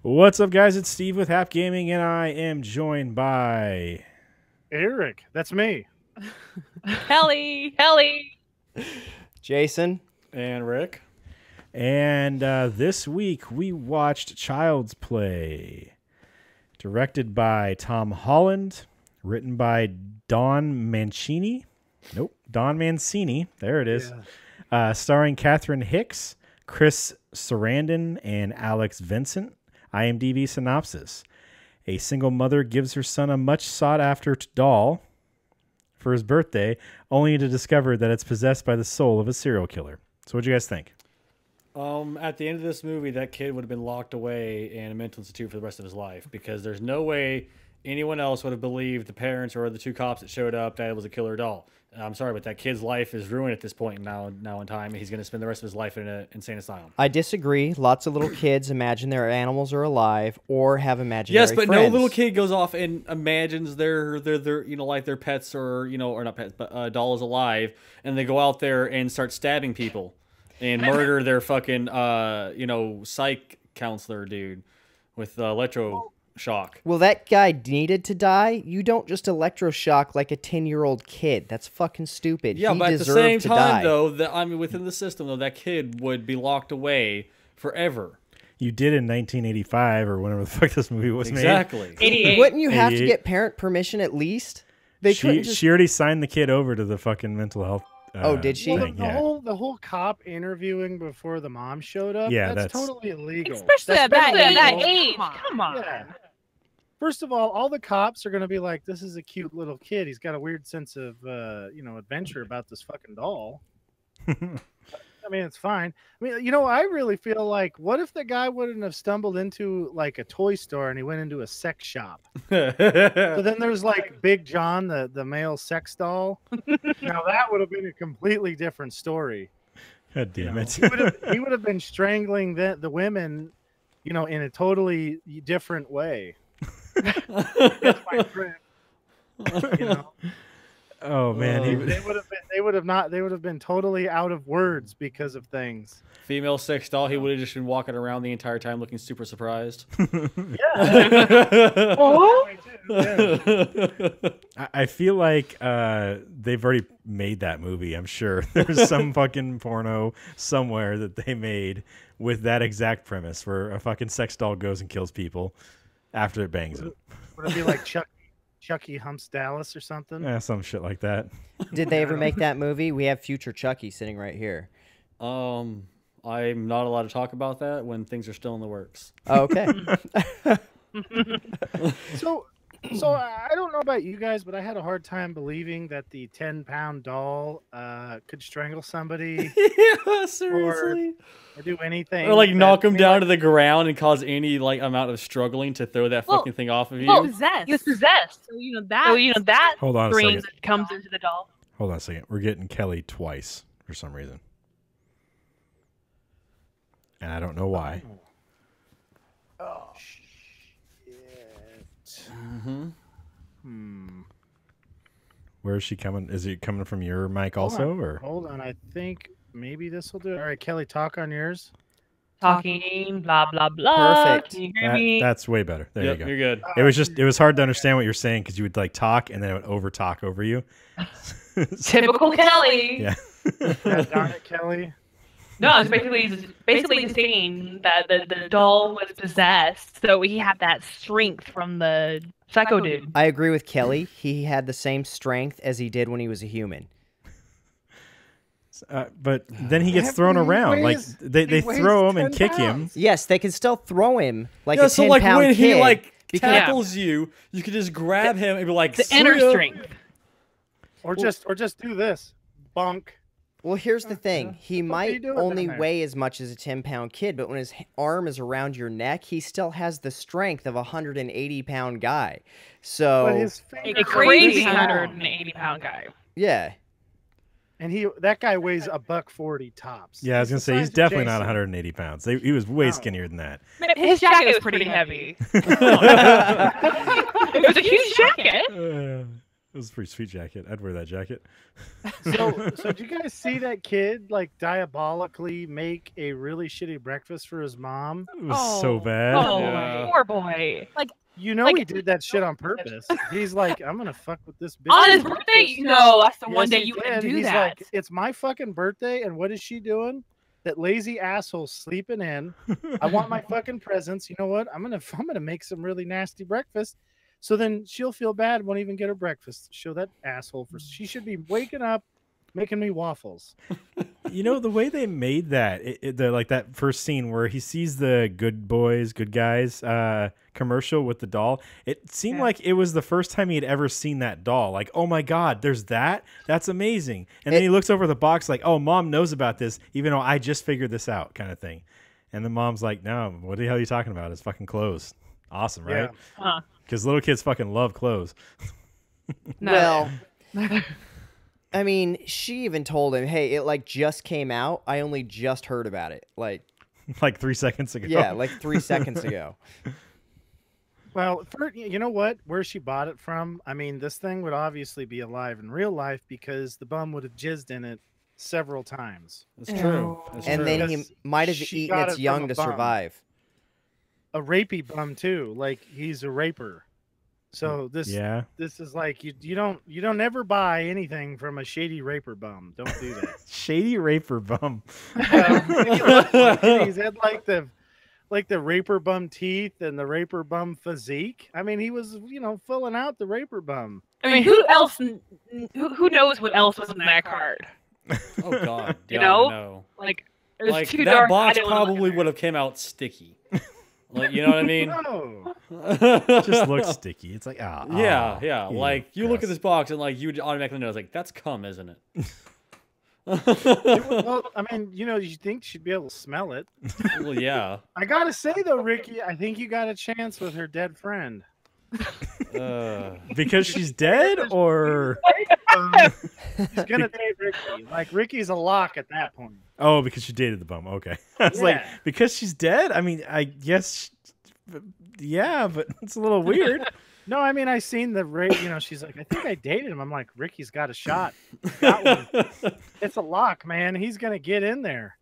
What's up, guys? It's Steve with Half Gaming, and I am joined by Erik. That's me. Kelly, Jason, and Rick. And this week we watched Child's Play, directed by Tom Holland, written by Don Mancini. Don Mancini. There it is. Yeah. Starring Catherine Hicks, Chris Sarandon, and Alex Vincent. IMDb synopsis. A single mother gives her son a much sought-after doll for his birthday, only to discover that it's possessed by the soul of a serial killer. So what'd you guys think? At the end of this movie, that kid would have been locked away in a mental institute for the rest of his life, because there's no way anyone else would have believed the parents or the two cops that showed up that it was a killer doll. I'm sorry, but that kid's life is ruined at this point now in time. He's going to spend the rest of his life in an insane asylum. I disagree. Lots of little kids imagine their animals are alive or have imaginary friends. friends. No little kid goes off and imagines their like their pets or not pets, but dolls alive, and they go out there and start stabbing people and murder their fucking psych counselor dude with electroshock. Well, that guy needed to die. You don't just electroshock like a 10-year-old kid. That's fucking stupid. Yeah, he but at the deserved same to time, die. though, within the system, though, that kid would be locked away forever. You did in 1985 or whenever the fuck this movie was made. Exactly. 88. Wouldn't you have to get parent permission at least? She already signed the kid over to the fucking mental health. Oh, did she? Well, the whole cop interviewing before the mom showed up. Yeah, that's totally illegal. Especially at that age. Come on. Yeah. First of all the cops are going to be like, this is a cute little kid. He's got a weird sense of, adventure about this fucking doll. I mean, it's fine. I mean, I really feel like, what if the guy wouldn't have stumbled into like a toy store and he went into a sex shop? So then there's like Big John, the male sex doll. Now that would have been a completely different story. God damn it. He would have been strangling the women, in a totally different way. That's my friend. Oh man, they would have been totally out of words because of things. Female sex doll. He would have just been walking around the entire time looking super surprised. Yeah. I feel like they've already made that movie. I'm sure there's some fucking porno somewhere that they made with that exact premise, where a fucking sex doll goes and kills people after it bangs them. Would it be like Chucky Humps Dallas or something? Yeah, some shit like that. Did they ever make that movie? We have future Chucky sitting right here. I'm not allowed to talk about that when things are still in the works. Oh, okay. So I don't know about you guys, but I had a hard time believing that the 10-pound doll could strangle somebody. Yeah, seriously. Or do anything. Or knock him down to the ground and cause any amount of struggling to throw that fucking thing off of you. He was possessed. So that Hold on a dream second. that comes into the doll. Hold on a second. We're getting Kelly twice for some reason. And I don't know why. Oh, shit. Where is she coming? Is it coming from your mic also? Hold on. I think maybe this will do it. All right, Kelly, talk on yours. Talking, blah, blah, blah. Perfect. Can you hear me? That's way better. There you go. You're good. It was hard to understand what you're saying because you would talk and then it would over talk over you. Typical Kelly. Yeah. God darn it, Kelly. No, it's basically saying that the doll was possessed, so he had that strength from the psycho dude. I agree with Kelly. He had the same strength as he did when he was a human. But then he gets thrown around. They throw him and kick him. Yes, they can still throw him like a 10-pound so when kid. he tackles you, you can just grab him and be like, the inner strength. Or just do this. Bonk. Well, here's the thing. He might only there? weigh as much as a 10-pound kid, but when his arm is around your neck, he still has the strength of a 180-pound guy. So, But his finger A crazy is long. 180-pound guy. yeah. And that guy weighs $140 tops. Yeah, I was going to say, he's definitely not 180 pounds. He was way skinnier than that. His jacket was pretty heavy. It was a huge jacket. It was a pretty sweet jacket. I'd wear that jacket. So did you guys see that kid like diabolically make a really shitty breakfast for his mom? It was so bad. Oh, Yeah. poor boy. You know Like- he did that shit on purpose. He's like, I'm gonna fuck with this bitch. On his birthday? No, that's the one Yes, day he you did. can do He's that. like, it's my fucking birthday, and what is she doing? That lazy asshole sleeping in. I want my fucking presents. You know what? I'm gonna make some really nasty breakfast. So then she'll feel bad, won't even get her breakfast. Show that asshole for. She should be waking up, making me waffles. You know the way they made that, like that first scene where he sees the good boys, good guys commercial with the doll. It seemed like it was the first time he had ever seen that doll. Like, oh my god, there's that. That's amazing. And then he looks over the box like, oh, mom knows about this, even though I just figured this out, kind of thing. And the mom's like, no, what the hell are you talking about? It's fucking clothes. Awesome, right? Huh. Because little kids fucking love clothes. No. Well, I mean, she even told him, "Hey, it like just came out. I only just heard about it. Like, Like 3 seconds ago. yeah, like 3 seconds ago." Well, you know what? Where she bought it from? I mean, this thing would obviously be alive in real life because the bum would have jizzed in it several times. That's true. That's And true. then Because he might have she eaten got its it from young a to bum. survive. A rapey bum too. Like he's a raper. So this is like you don't ever buy anything from a shady raper bum. Don't do that. Shady raper bum. He's had like the raper bum teeth and the raper bum physique. I mean, he was filling out the raper bum. I mean, who else? Who knows what else was in that card? Oh god. You Yeah, know? I know. Like, it was Like too that dark. I box didn't wanna look probably in would there. have came out sticky. Like, you know what I mean? No, Just looks sticky. It's like, Yeah, yeah. ew, Like you look at gross. this box and like you would automatically know, it's like that's cum, isn't it? well, I mean, you think she'd be able to smell it. Well, yeah. I gotta say though, Ricky, I think you got a chance with her dead friend. Because she's dead, or He's gonna date Ricky. Like Ricky's a lock at that point. oh, because she dated the bum. Okay, I was like, Yeah. because she's dead. I mean, I guess, yeah, but it's a little weird. No, I mean I seen the she's like, I think I dated him. I'm like, Ricky's got a shot. Got one. It's a lock, man. He's gonna get in there.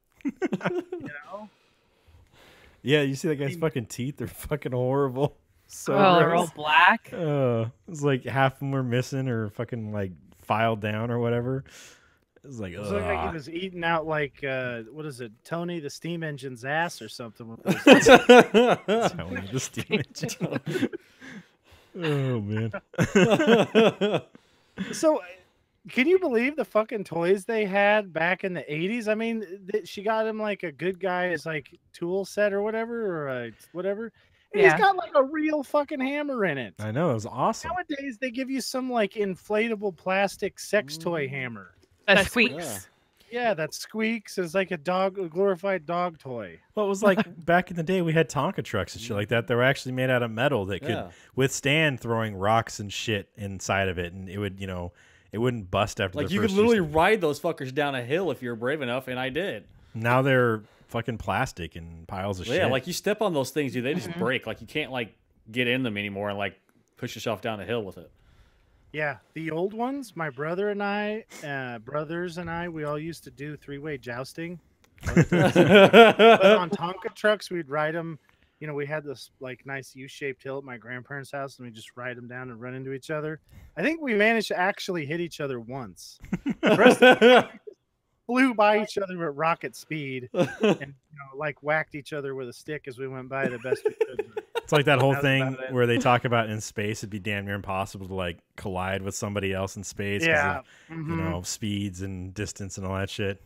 Yeah, you see that guy's fucking teeth? They're fucking horrible. So Oh, they're all gross. black. It's like half of them were missing or fucking like filed down or whatever. It's like, It looked like ugh. he was eating out like what is it, Tony the Steam Engine's ass or something. With those- Tony the Steam Engine. Oh man. So, can you believe the fucking toys they had back in the 80s? I mean, she got him like a good guy's like tool set or whatever, whatever. And Yeah. he's got like a real fucking hammer in it. I know, it was awesome. Nowadays, they give you some like inflatable plastic sex toy hammer. That squeaks. Yeah, that squeaks. It's like a glorified dog toy. Well, it was like back in the day we had Tonka trucks and shit like that. They were actually made out of metal that could Yeah. withstand throwing rocks and shit inside of it, and it would, it wouldn't bust after Like the you could first literally few ride those fuckers down a hill if you're brave enough, and I did. Now they're fucking plastic and piles of Yeah, shit. like you step on those things, dude, they just break. Like you can't like get in them anymore and like push yourself down a hill with it. Yeah, the old ones. My brother and I, we all used to do three-way jousting. But on Tonka trucks, we'd ride them. We had this like nice U-shaped hill at my grandparents' house, and we just ride them down and run into each other. I think we managed to actually hit each other once. The rest of the flew by each other at rocket speed, and like whacked each other with a stick as we went by the best we could. it's like that whole That's thing about it. where they talk about in space it'd be damn near impossible to like collide with somebody else in space. 'Cause Yeah, of, mhm. speeds and distance and all that shit.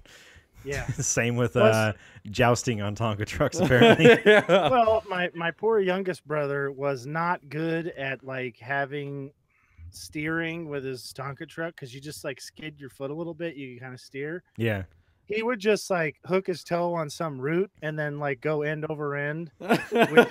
Yeah. Same with Plus- jousting on Tonka trucks, apparently. Well, my poor youngest brother was not good at like having steering with his Tonka truck because you just like skid your foot a little bit, you kind of steer. Yeah. He would just like hook his toe on some root and then like go end over end, which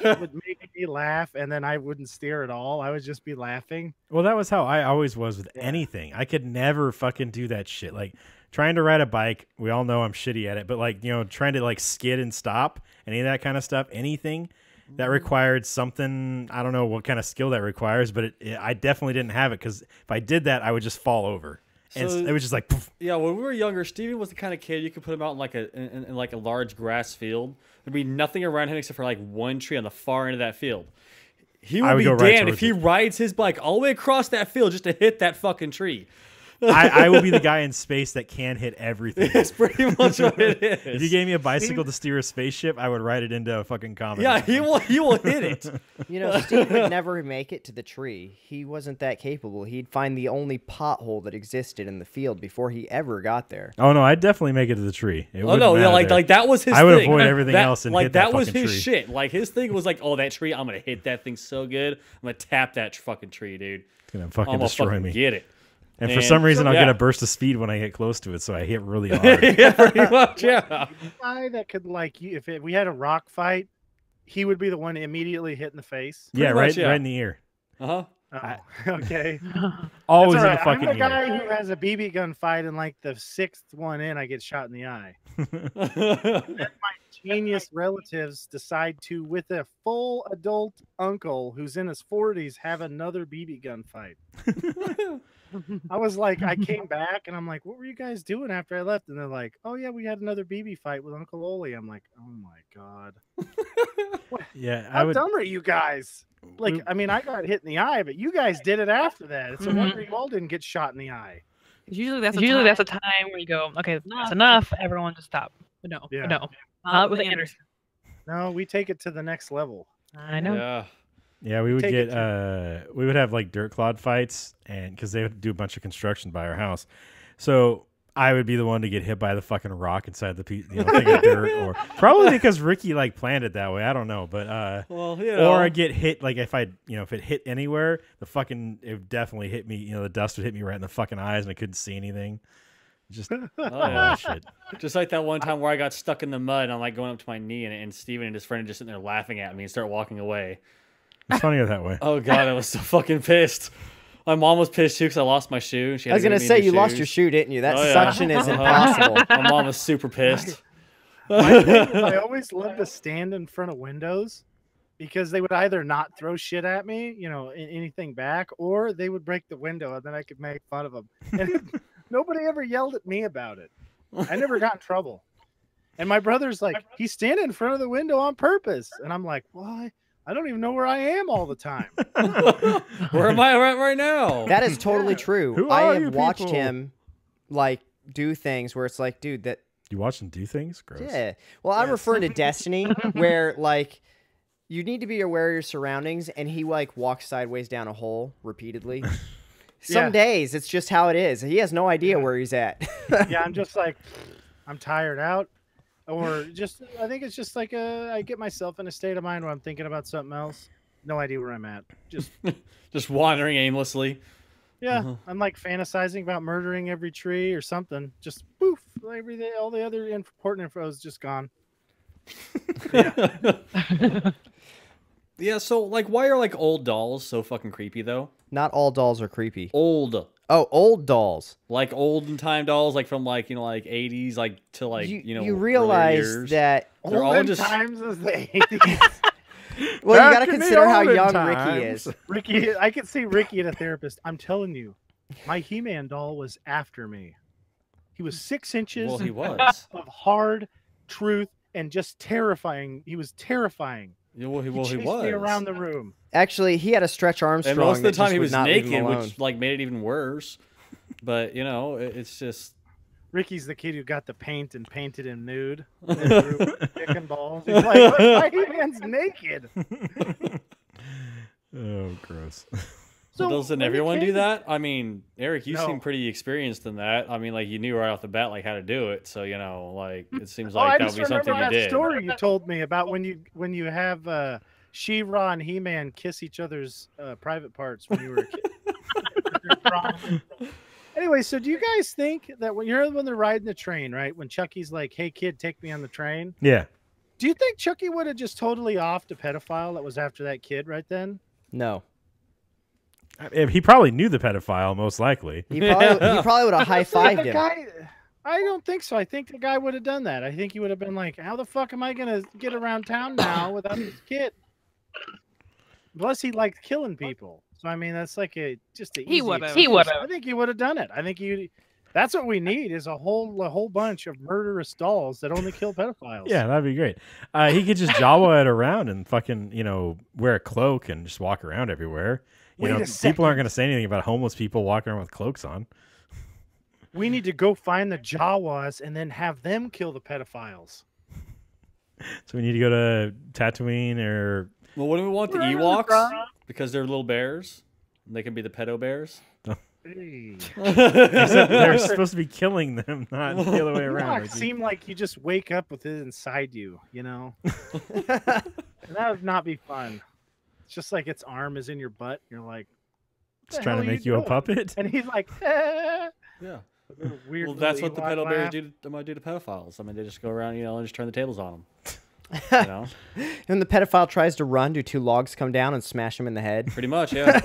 would make me laugh, and then I wouldn't steer at all. I would just be laughing. Well, that was how I always was with anything. I could never fucking do that shit. Like trying to ride a bike, we all know I'm shitty at it, but like, trying to like skid and stop, any of that kind of stuff, anything, that required something. I don't know what kind of skill that requires, but I definitely didn't have it because if I did that, I would just fall over. And So- it was just like, poof. Yeah, when we were younger, Steven was the kind of kid you could put him out in like a large grass field. There'd be nothing around him except for like one tree on the far end of that field. He I would would be go right damned if towards he it. rides his bike all the way across that field just to hit that fucking tree. I will be the guy in space that can hit everything. That's pretty much what it If you is. gave me a bicycle to steer a spaceship, I would ride it into a fucking comet. Yeah, he will hit it. You know, Steve would never make it to the tree. He wasn't that capable. He'd find the only pothole that existed in the field before he ever got there. Oh no, I'd definitely make it to the tree. It Oh wouldn't no, yeah, matter there. like that was his I would thing. avoid everything That- else and like hit that was fucking his tree. shit. Like his thing was like, oh, that tree, I'm gonna hit that thing so good. I'm gonna tap that fucking tree, dude. It's gonna I'm fucking gonna destroy fucking me. get it. And for And- some reason, I'll yeah. get a burst of speed when I get close to it, so I hit really hard. Yeah, pretty much, yeah. Guy that could like you if we had a rock fight, he would be the one immediately hit in the face. Yeah, Pretty right, much, yeah. right in the ear. Uh-huh. Oh, okay. Always That's in all the right. fucking I'm the ear. guy who has a BB gun fight, and like the sixth one in, I get shot in the eye. Genius relatives decide to, with a full adult uncle who's in his 40s, have another BB gun fight. I was like, I came back and I'm like, what were you guys doing after I left? And they're like, oh yeah, we had another BB fight with Uncle Oli. I'm like, oh my god, Yeah, I how would. dumb are you guys? Like, I mean, I got hit in the eye, but you guys did it after that. It's a wonder you all didn't get shot in the eye. Usually that's a time where you go, okay, that's enough. Everyone just stop. But no, Yeah. no, not with Anderson. No, we take it to the next level. I know. Yeah. Yeah, we would Take it get we would have like dirt clod fights, and because they would do a bunch of construction by our house, so I would be the one to get hit by the fucking rock inside the thing of dirt, or probably because Ricky like planned it that way. I don't know, but Well, you know. or I get hit like if if it hit anywhere, it would definitely hit me. The dust would hit me right in the fucking eyes, and I couldn't see anything. Just Oh, shit. just like that one time where I got stuck in the mud and I'm like going up to my knee and Steven and his friend are just sitting there laughing at me and start walking away. It's funnier that way. Oh god, I was so fucking pissed. My mom was pissed too because I lost my shoe. And she had I was to gonna give me say new you lost shoes. your shoe, didn't you? That Oh, yeah. suction is Uh-huh. impossible. My mom was super pissed. My thing was I always loved to stand in front of windows because they would either not throw shit at me, anything back, or they would break the window and then I could make fun of them. And nobody ever yelled at me about it. I never got in trouble. And my brother's like, he's standing in front of the window on purpose. And I'm like, why? I don't even know where I am all the time. Where am I at right now? That is totally true. Who I are have you watched people? him like do things where it's like, dude, that You watch them do things? Gross. yeah. Well, I'm referring to Destiny, where like you need to be aware of your surroundings, and he like walks sideways down a hole repeatedly. Some Yeah. days it's just how it is. He has no idea where he's at. Yeah, I'm just like, I'm tired out. Or just, I think it's just like I get myself in a state of mind where I'm thinking about something else. No idea where I'm at. Just, Just wandering aimlessly. yeah, I'm like fantasizing about murdering every tree or something. Just poof, everything, all the other important info is just gone. Yeah, so like why are like old dolls so fucking creepy though? Not all dolls are creepy. Old. Oh, old dolls. Like olden time dolls, like from like like 80s, like to like you early realize years. that. They're all Olden just times as the 80s. Well, you got Back to in the consider how olden young times. Ricky is. Ricky, I could see Ricky at a therapist. I'm telling you, my He-Man doll was after me. He was 6 inches well, he was. of hard truth and just terrifying. He was terrifying. Yeah, well, he He chased was. me around the room. Actually, he had a Stretch Armstrong. And most of the that time just he would was not leave him naked, alone. which like made it even worse. But it's just Ricky's the kid who got the paint and painted him nude. And drew dick and balls. He's like, "Look, my He-Man's naked." Oh, gross. So doesn't when you everyone do came- that? I mean, Eric, you No. seem pretty experienced in that. I mean, like you knew right off the bat like how to do it. So like it seems Oh, I like that just would be remember something you that did. story you told me about when you have She-Ra and He-Man kiss each other's private parts when you were a kid. Anyway, so do you guys think that when they're riding the train, right? When Chucky's like, "Hey kid, take me on the train," Yeah. do you think Chucky would have just totally offed a pedophile that was after that kid right then? No. He probably knew the pedophile, most likely. He probably would have high-fived The him. guy, I don't think so. I think the guy would have done that. I think he would have been like, "How the fuck am I gonna get around town now without this kid?" Plus, he liked killing people. So I mean, that's like just a He easy would've. excuse. He would've. I think he would have done it. I think he. That's what we need is a whole bunch of murderous dolls that only kill pedophiles. Yeah, that'd be great. He could just Jawa it around and fucking, wear a cloak and just walk around everywhere. Wait a People second. aren't going to say anything about homeless people walking around with cloaks on. We need to go find the Jawas and then have them kill the pedophiles. So we need to go to Tatooine or... Well, what do we want? The Ewoks? Because they're little bears. And they can be the pedo bears. Hey. Except they're supposed to be killing them, not the other way around. Ewoks seem like you just wake up with it inside you, And that would not be fun. It's just like its arm is in your butt. You're like, It's trying to make you a puppet. And he's like, eh. Yeah. Weird. Well, that's what the pedo bears might do to pedophiles. I mean, they just go around, and just turn the tables on them. When the pedophile tries to run, do 2 logs come down and smash him in the head? Pretty much, yeah.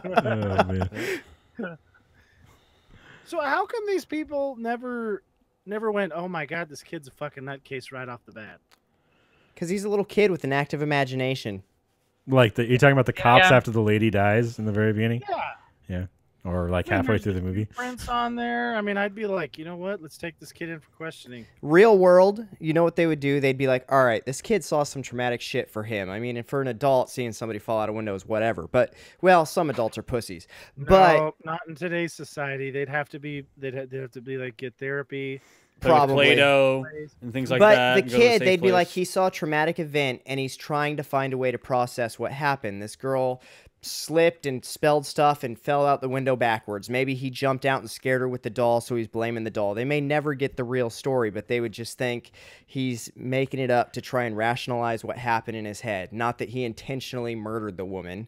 Oh, man. So how come these people never went, oh my God, this kid's a fucking nutcase right off the bat? Because he's a little kid with an active imagination. Like, you're talking about the cops Yeah. after the lady dies in the very beginning? Yeah. Yeah. Or like halfway through the movie? Prince on there. I mean, I'd be like, you know what? Let's take this kid in for questioning. Real world, you know what they would do? They'd be like, all right, this kid saw some traumatic shit for him. I mean, and for an adult, seeing somebody fall out of windows, whatever. But, well, some adults are pussies. But No, not in today's society. They'd have to be like get therapy. Play with probably. Play-Doh and things like But that. the and go to a kid, safe they'd be like, place. he saw a traumatic event and he's trying to find a way to process what happened. This girl slipped and spelled stuff and fell out the window backwards. Maybe he jumped out and scared her with the doll, so he's blaming the doll. They may never get the real story, but they would just think he's making it up to try and rationalize what happened in his head, not that he intentionally murdered the woman.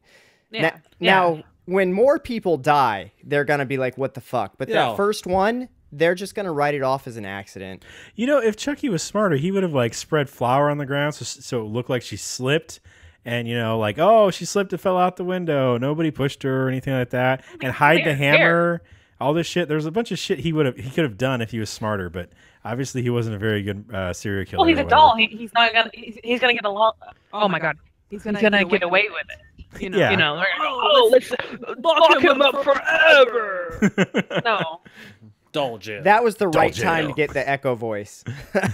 Yeah. Now, when more people die, they're going to be like, what the fuck? But Yeah. that first one, they're just going to write it off as an accident. If Chucky was smarter, he would have like spread flour on the ground so it looked like she slipped. And, like, oh, she slipped and fell out the window. Nobody pushed her or anything like that. And hide the hammer, all this shit. There's a bunch of shit he could have done if he was smarter. But obviously he wasn't a very good serial killer. Well, he's or a whatever. doll. He's not gonna. He's gonna get along. Oh my God. He's gonna get away with it. Yeah. They're gonna go, oh, let's lock him up forever. No. Doll jail. That was the right jail. time to get the echo voice.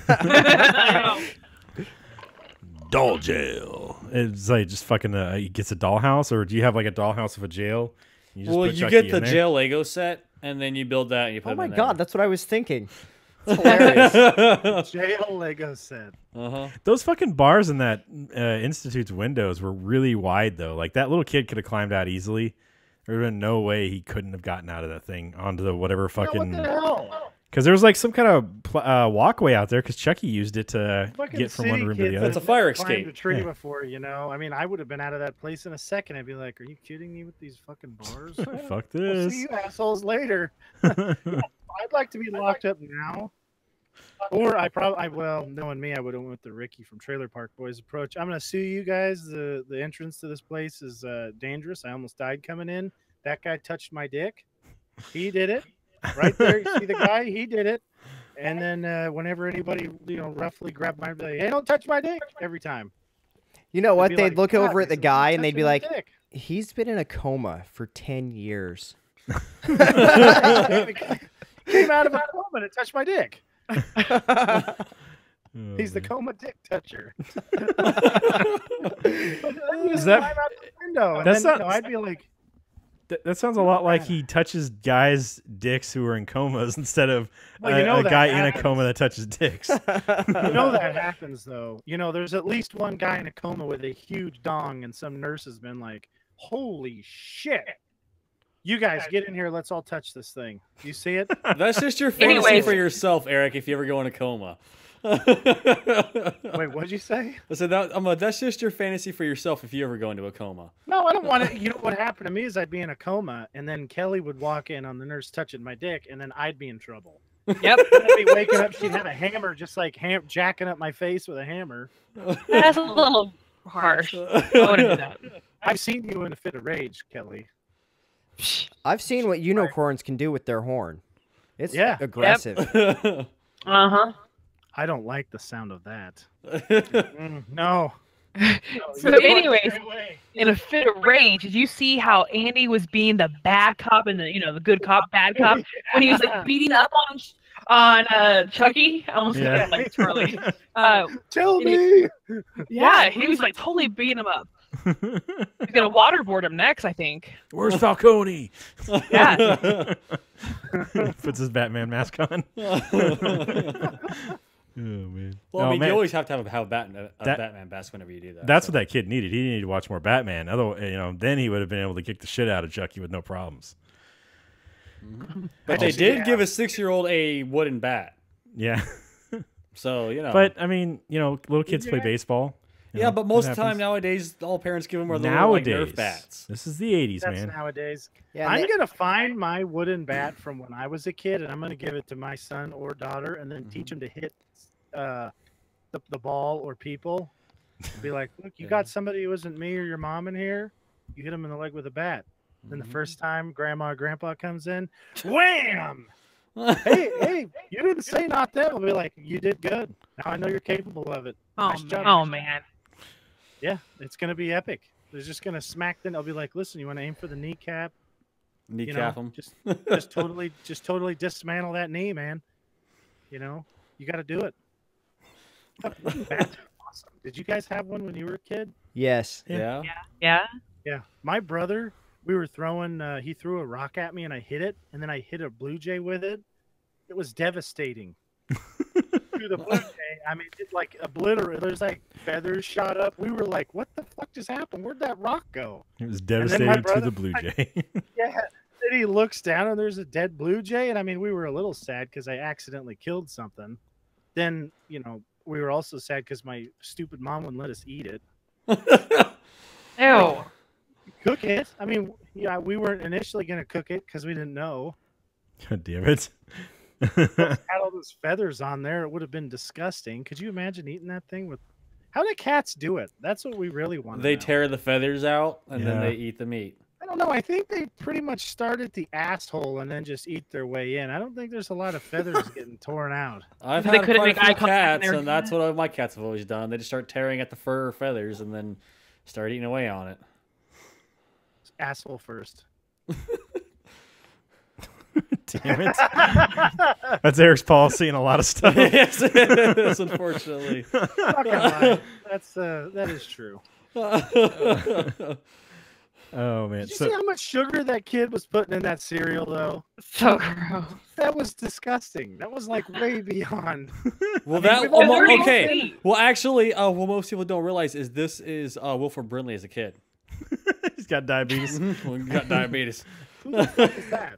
I know. Doll jail. It's like just fucking. He gets a dollhouse, or do you have like a dollhouse of a jail? You just Well, put you Chucky get the in there? jail Lego set, and then you build that and you put Oh him my in there. god, that's what I was thinking. It's hilarious. Jail Lego said. Uh-huh. Those fucking bars in that institute's windows were really wide, though. Like that little kid could have climbed out easily. There would have been no way he couldn't have gotten out of that thing onto the whatever fucking. What the hell? Because there was like some kind of walkway out there because Chucky used it to Fucking get from city one room to kids the that other. That's a have fire never climbed escape. a tree before, I mean, I would have been out of that place in a second. I'd be like, "Are you kidding me with these fucking bars? Fuck We'll this. see you assholes later." I'd like to be locked up now. Or knowing me, I would have went with the Ricky from Trailer Park Boys approach. I'm gonna sue you guys. The entrance to this place is dangerous. I almost died coming in. That guy touched my dick. He did it. Right there, you see the guy? He did it. And then whenever anybody, roughly grabbed my, like, hey, don't touch my dick every time. You know what? They'd be They'd like, look "God, over at the he's guy and they'd be touching my like, dick." he's been in a coma for 10 years. Came out of my coma to touch my dick. Oh, He's the man. coma dick toucher. Is that- Climb out the window, and That's then, not- I'd be like, That sounds a lot like he touches guys' dicks who are in comas instead of Well, you know a that guy in a happens. coma that touches dicks. that happens though. There's at least one guy in a coma with a huge dong, and some nurse has been like, "Holy shit! You guys get in here. Let's all touch this thing." You see it? That's just your fantasy Anyways. for yourself, Eric, if you ever go in a coma. Wait, what'd you say? I said that's just your fantasy for yourself if you ever go into a coma. No, I don't want to. You know what happened to me is I'd be in a coma, and then Kelly would walk in on the nurse touching my dick, and then I'd be in trouble. Yep. I'd be waking up. She'd have a hammer, just like jacking up my face with a hammer. That's a little harsh. I wouldn't do that. I've seen you in a fit of rage, Kelly. I've seen what unicorns can do with their horn. It's Yeah. aggressive. Uh-huh. I don't like the sound of that. No. So, anyways, in a fit of rage, did you see how Andy was being the bad cop and the good cop, bad cop when he was like beating up on Chucky? I almost said like Charlie. Tell me. Yeah, he was like totally beating him up. He's gonna waterboard him next, I think. Where's Falcone? Yeah. Puts his Batman mask on. Oh man! Well, I Oh, mean, man. you always have to have a Batman mask whenever you do that. That's what that kid needed. He needed to watch more Batman. Otherwise, then he would have been able to kick the shit out of Chucky with no problems. But they did give a 6-year-old a wooden bat. Yeah. So, But I mean, little kids play baseball. Yeah, but most of the time nowadays, all parents give them are little nowadays Nerf bats. This is the 80s, That's man. nowadays. Yeah, I'm gonna find my wooden bat from when I was a kid, and I'm gonna give it to my son or daughter, and then teach them to hit the ball or people. Be like, look, you got somebody who isn't me or your mom in here. You hit them in the leg with a bat. Then the first time Grandma or Grandpa comes in, wham! hey, you didn't say not them. I'll be like, you did good. Now I know you're capable of it. Nice job. Oh man. Yeah, it's gonna be epic. They're just gonna smack them. I'll be like, listen, you want to aim for the kneecap? Kneecap them. Just totally dismantle that knee, man. You got to do it. That's awesome. Did you guys have one when you were a kid? Yes. Yeah. Yeah. Yeah. My brother, we were throwing. He threw a rock at me, and I hit it, and then I hit a blue jay with it. It was devastating. To the blue jay, I mean, it like obliterated. There's like feathers shot up. We were like, "What the fuck just happened? Where'd that rock go?" It was devastating to the Blue Jay. Yeah. Then he looks down and there's a dead blue jay, and I mean, we were a little sad because I accidentally killed something. Then we were also sad because my stupid mom wouldn't let us eat it. Ew. Cook it. I mean, yeah, we weren't initially going to cook it because we didn't know. God damn it. Had all those feathers on there. It would have been disgusting. Could you imagine eating that thing with? How do cats do it? That's what we really want. They tear the feathers out and then they eat the meat. I don't know. I think they pretty much start at the asshole and then just eat their way in. I don't think there's a lot of feathers getting torn out. I've They had couldn't quite a make few eye contact cats, and and that's what my cats have always done. They just start tearing at the fur or feathers and then start eating away on it. Asshole first. Damn it. That's Eric's policy in a lot of stuff. Yes, it is, unfortunately. Not gonna lie. That is true. Oh man. Did you see how much sugar that kid was putting in that cereal, though? So gross. That was disgusting. That was like way beyond. Well, okay. Well, actually, what most people don't realize is this is Wilford Brimley as a kid. He's got diabetes. Well, he got diabetes. Who the fuck is that?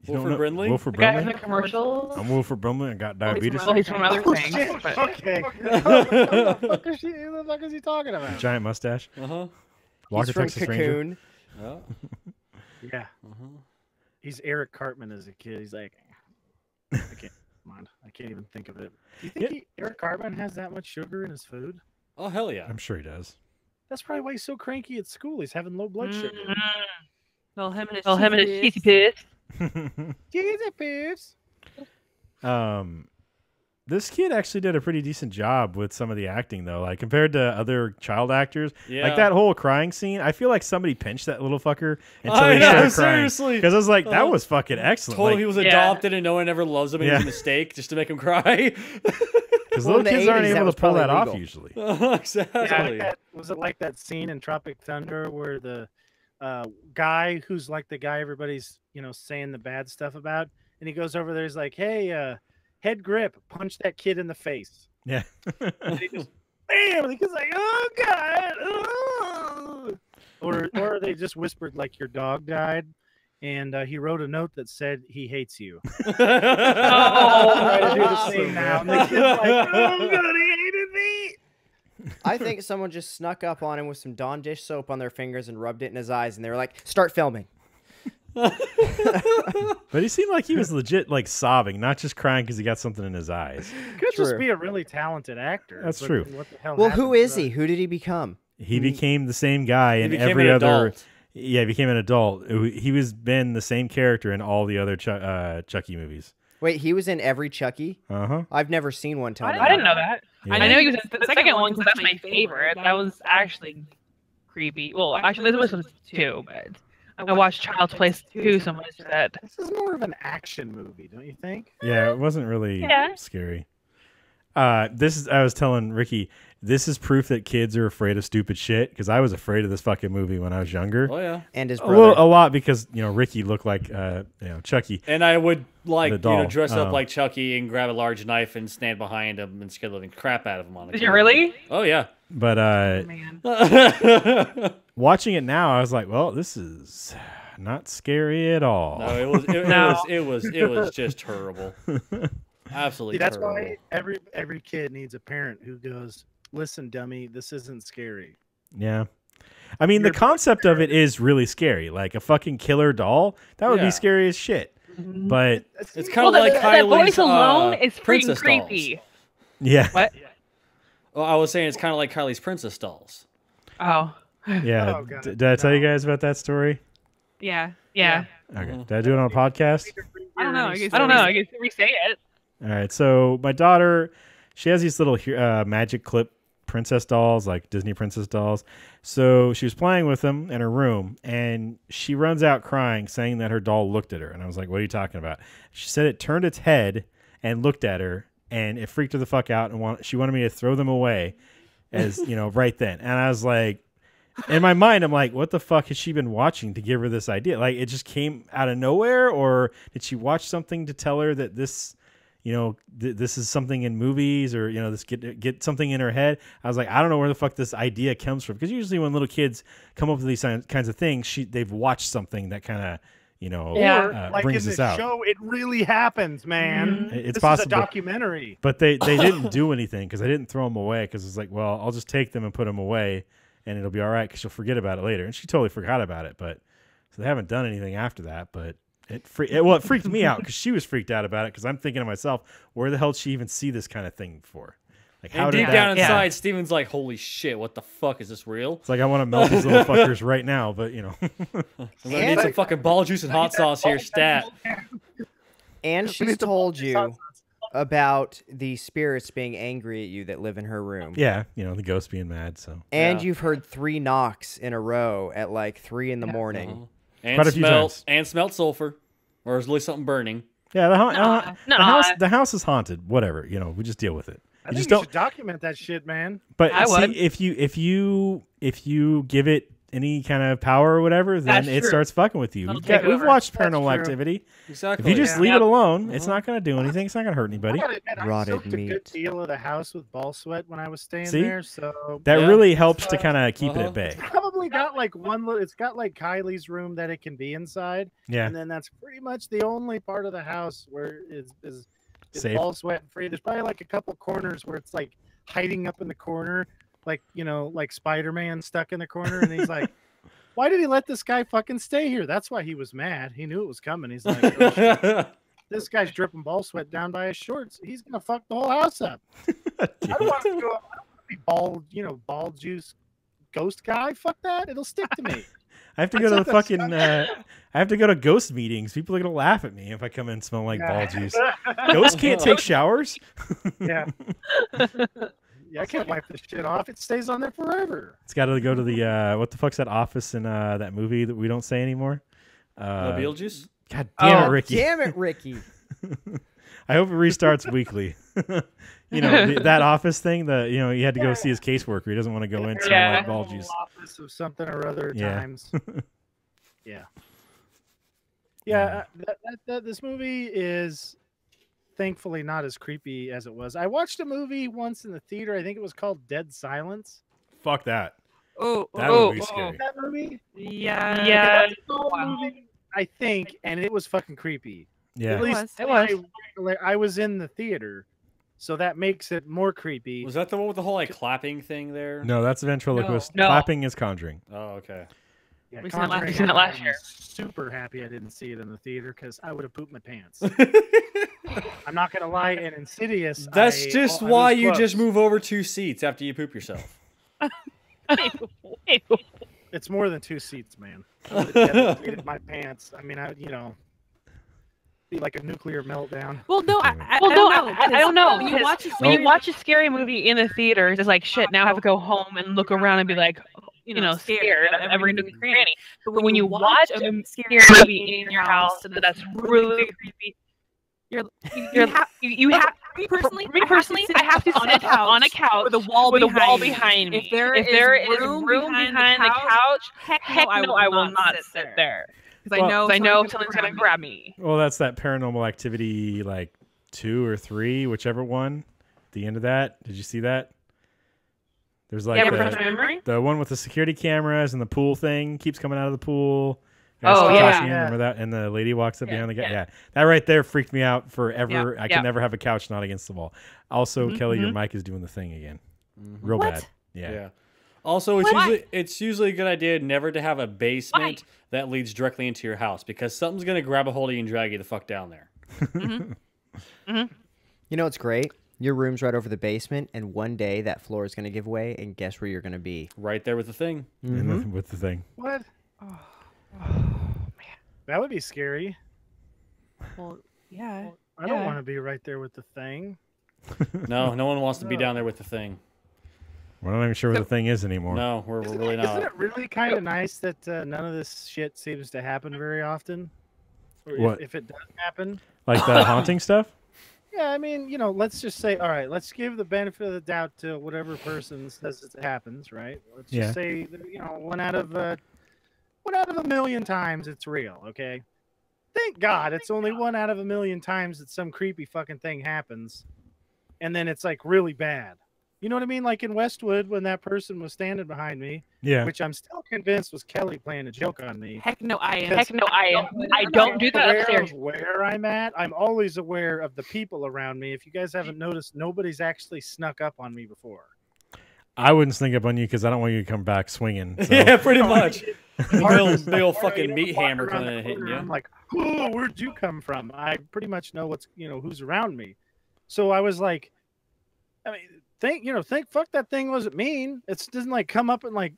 Wilford Brimley? Wilford The guy in Brimley? the commercials. I'm Wilford Brimley. I got diabetes. Well, he's from other Oh, things. shit. but- Okay. Who the fuck is he talking about? Giant mustache. Uh-huh. Walker, He's from Texas Ranger. Cocoon. Oh. Yeah. He's Eric Cartman as a kid. He's like, I can't even think of it. Do you think Eric Cartman has that much sugar in his food? Oh, hell yeah. I'm sure he does. That's probably why he's so cranky at school. He's having low blood sugar. Well, him and his cheesy piss. Jesus, piss. This kid actually did a pretty decent job with some of the acting, though. Like compared to other child actors, Yeah. like that whole crying scene. I feel like somebody pinched that little fucker until I he know, started crying. seriously. Because I was like, that was fucking excellent. Told him Like, he was Yeah. adopted and no one ever loves him and Yeah. he's a mistake just to make him cry. because Well, little in the kids aren't 80s, that able was to pull that probably off legal. usually. Exactly. Was it like that scene in Tropic Thunder where the guy who's like the guy everybody's saying the bad stuff about, and he goes over there, he's like, "Hey, head grip, punch that kid in the face." Yeah. And he just bam, and the kid's like, "Oh God!" Oh. Or they just whispered like your dog died, and he wrote a note that said he hates you. Oh, Try to do the Awesome, same now, and man. the kid's like, "Oh God, he hated me." I think someone just snuck up on him with some Dawn dish soap on their fingers and rubbed it in his eyes, and they were like, "Start filming." But he seemed like he was legit like sobbing, not just crying because he got something in his eyes. Could just True. be a really talented actor. That's but true. What the hell Well, happened who to is that? he? Who did he become? He became the same guy in became every an other. adult. Yeah, he became an adult. He was been the same character in all the other Chucky movies. Wait, he was in every Chucky? Uh-huh. I've never seen one. Tell me. I didn't know that. Yeah. I know he was in the second one because that's my favorite. That was actually creepy. Well, actually, this was two, but I watched Child's Play 2 so much that. This is more of an action movie, don't you think? Yeah, it wasn't really Yeah. scary. I was telling Ricky, this is proof that kids are afraid of stupid shit, because I was afraid of this fucking movie when I was younger. Oh yeah. And his A brother. lot because, Ricky looked like Chucky. And I would The doll. dress up like Chucky and grab a large knife and stand behind him and scare the living crap out of him on the Did you really? Oh yeah. But Man. watching it now, I was like, well, this is not scary at all. No, it was No. it was just terrible. Absolutely See, that's terrible. why every kid needs a parent who goes, "Listen, dummy, this isn't scary." Yeah. I mean, the concept of it is really scary. Like a fucking killer doll, that would Yeah. be scary as shit. But It's kind of like that Kylie's voice alone is freaking princess creepy. yeah. What? Well, I was saying it's kind of like Kylie's princess dolls. Oh, Yeah. Oh, God. Did I tell you guys about that story? yeah. Okay. Did I do it on a podcast? I don't know. I guess we say it. All right. So my daughter, she has these little magic clip princess dolls, like Disney princess dolls. So she was playing with them in her room, and she runs out crying, saying that her doll looked at her. And I was like, what are you talking about? She said it turned its head and looked at her, and it freaked her the fuck out, and she wanted me to throw them away as, right then. And I was like, in my mind, I'm like, what the fuck has she been watching to give her this idea? Like, it just came out of nowhere, or did she watch something to tell her that this, this is something in movies, or, this get something in her head? I was like, I don't know where the fuck this idea comes from. Because usually when little kids come up with these kinds of things, they've watched something that kind of, Or like brings in this the out. show, it really happens, man. It's this possible. is a documentary. But they didn't do anything, because I didn't throw them away, because it's like, well, I'll just take them and put them away, and it'll be all right, because she'll forget about it later. And she totally forgot about it. But so they haven't done anything after that. But it freaked me out, because she was freaked out about it, because I'm thinking to myself, where the hell did she even see this kind of thing before? Like, how And did deep that? down inside, Steven's like, "Holy shit, what the fuck is this real?" It's like, I want to melt these little fuckers right now, but I'm gonna need some fucking ball juice and hot sauce here, stat. And she's told you about the spirits being angry at you that live in her room. yeah, the ghost being mad. So And Yeah. you've heard 3 knocks in a row at like 3 in the morning. And Quite a few times. smelt sulfur, or is really something burning. yeah, Nah. the house is haunted. Whatever, we just deal with it. I You think just you don't. should document that shit, man. But I see, would. if you give it any kind of power or whatever, then That's it true. starts fucking with you. It'll We've take over. watched That's Paranormal true. Activity. Exactly. If you just Yeah. leave it alone, Mm-hmm. it's not going to do anything. It's not going to hurt anybody. I gotta admit, I Rotted soaked a meat. good deal of the house with ball sweat when I was staying See? there. So That Yeah. really helps to kind of keep it Uh-huh. at bay. probably got like one. It's got like Kylie's room that it can be inside, Yeah. and then that's pretty much the only part of the house where is Safe. ball sweat free. There's probably like a couple corners where it's like hiding up in the corner, like like Spider-Man stuck in the corner, and he's like, "Why did he let this guy fucking stay here?" That's why he was mad. He knew it was coming. He's like, "Oh, shit. This guy's dripping ball sweat down by his shorts. He's gonna fuck the whole house up." I don't want to go. I don't want to be ball juice ghost guy. Fuck that. It'll stick to me. I have to What's go to up, the that's fucking. I have to go to ghost meetings. People are gonna laugh at me if I come in smelling like ball juice. Ghosts can't take showers. Yeah. Yeah, I can't wipe this shit off. It stays on there forever. It's got to go to the what the fuck's that office in that movie that we don't say anymore? Beetlejuice? God damn it, Ricky! Damn it, Ricky. I hope it restarts weekly. That office thing. You had to go see his caseworker. He doesn't want to go in smelling like ball juice. Office of something or other at Yeah. times. Yeah. Yeah. This movie is thankfully not as creepy as it was. I watched a movie once in the theater. I think it was called Dead Silence. Fuck that. Oh, That would be scary. That movie? Yeah. That's the whole movie, I think, and it was fucking creepy. Yeah. At least It was. I was in the theater, so that makes it more creepy. Was that the one with the whole clapping thing there? No, that's ventriloquist. No. Clapping is Conjuring. Oh, okay. Yeah, We seen it last- Conjuring, we seen it last I'm year. Super happy I didn't see it in the theater because I would have pooped my pants. I'm not gonna lie, and Insidious. That's I just was why you close. just move over 2 seats after you poop yourself. It's more than 2 seats, man. I would've definitely peed my pants. I mean, be like a nuclear meltdown. Well, no, I don't know. When you watch a scary movie in the theaters, it's like shit. Now I have to go home and look around and be like, scared of every nook and cranny. But when you watch a scary movie in your house that's really creepy, you have. Me personally, I have to sit on a couch with a wall behind me. If there is room behind the couch, heck no, I will not sit there. Because I know someone's gonna grab me. Well, that's that Paranormal Activity, like 2 or 3, whichever one. At the end of that, did you see that? There's like the one with the security cameras and the pool thing keeps coming out of the pool. Remember that? And the lady walks up behind the guy. Yeah, that right there freaked me out forever. I can never have a couch not against the wall. Also, Kelly, your mic is doing the thing again, real bad. Yeah. Also, it's usually a good idea never to have a basement that leads directly into your house because something's gonna grab a hold of you and drag you the fuck down there. You know what's great? Your room's right over the basement, and one day that floor is gonna give way, and guess where you're gonna be? Right there with the thing. With the thing. What? Oh man, that would be scary. Well, yeah. I don't want to be right there with the thing. No one wants to be down there with the thing. We're not even sure where the thing is anymore. No, we're really not. Isn't it really kind of nice that none of this shit seems to happen very often? Or what? If it does happen? Like the haunting stuff? Yeah, I mean, let's just say, all right, let's give the benefit of the doubt to whatever person says it happens, right? Let's just say, one out of a million times it's real, okay? Thank God it's only 1 out of a million times that some creepy fucking thing happens, and then it's like really bad. You know what I mean? Like in Westwood when that person was standing behind me, which I'm still convinced was Kelly playing a joke on me. Heck no, I am. I don't do that upstairs. Where I'm at, I'm always aware of the people around me. If you guys haven't noticed, nobody's actually snuck up on me before. I wouldn't sneak up on you because I don't want you to come back swinging. So. Yeah, pretty much. Big old fucking meat hammer coming in and hitting you. I'm like, oh, where'd you come from? I pretty much know who's around me. So I was like, I mean, fuck that thing wasn't mean. It doesn't like come up and like,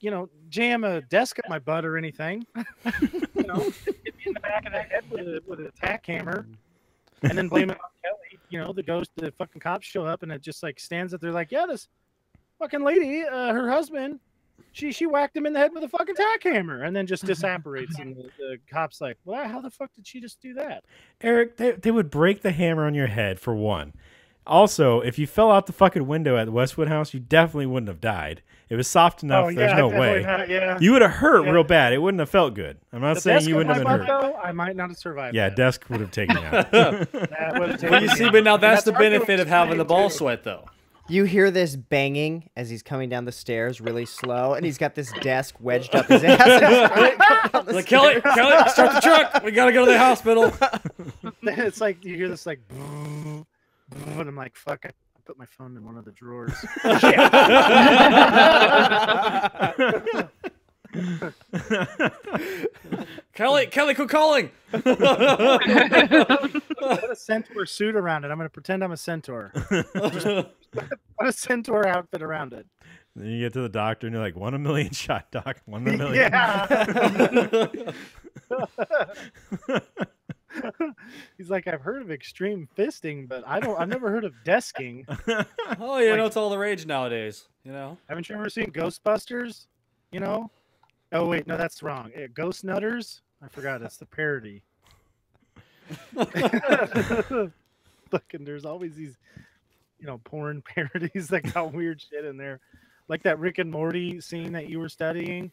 jam a desk at my butt or anything. Hit me in the back of the head with a tack hammer and then blame it on Kelly. The fucking cops show up and it just like stands up there like, yeah, this fucking lady, her husband, she whacked him in the head with a fucking tack hammer and then just disapparates. And the cop's like, well, how the fuck did she just do that? Eric, they would break the hammer on your head for one. Also, if you fell out the fucking window at the Westwood house, you definitely wouldn't have died. It was soft enough. There's no way. You would have hurt real bad. It wouldn't have felt good. I'm not saying you wouldn't have been hurt. Though, I might not have survived. Yeah, desk would have taken you out. Well, you see, but now that's the benefit of having the ball sweat, though. You hear this banging as he's coming down the stairs really slow, and he's got this desk wedged up his ass. Like, Kelly, start the truck. We got to go to the hospital. It's like, you hear this like, and I'm like, fuck, I put my phone in one of the drawers. Kelly, quit calling. Put a centaur suit around it. I'm going to pretend I'm a centaur. Just put a centaur outfit around it. Then you get to the doctor and you're like, 1 in a million shot, doc. 1 in a million. Yeah. He's like, I've heard of extreme fisting, but I've never heard of desking. Oh, it's all the rage nowadays. Haven't you ever seen Ghostbusters? Oh wait, no, that's wrong. Ghost Nutters? I forgot. It's the parody. Fucking, there's always these, porn parodies that got weird shit in there, like that Rick and Morty scene that you were studying.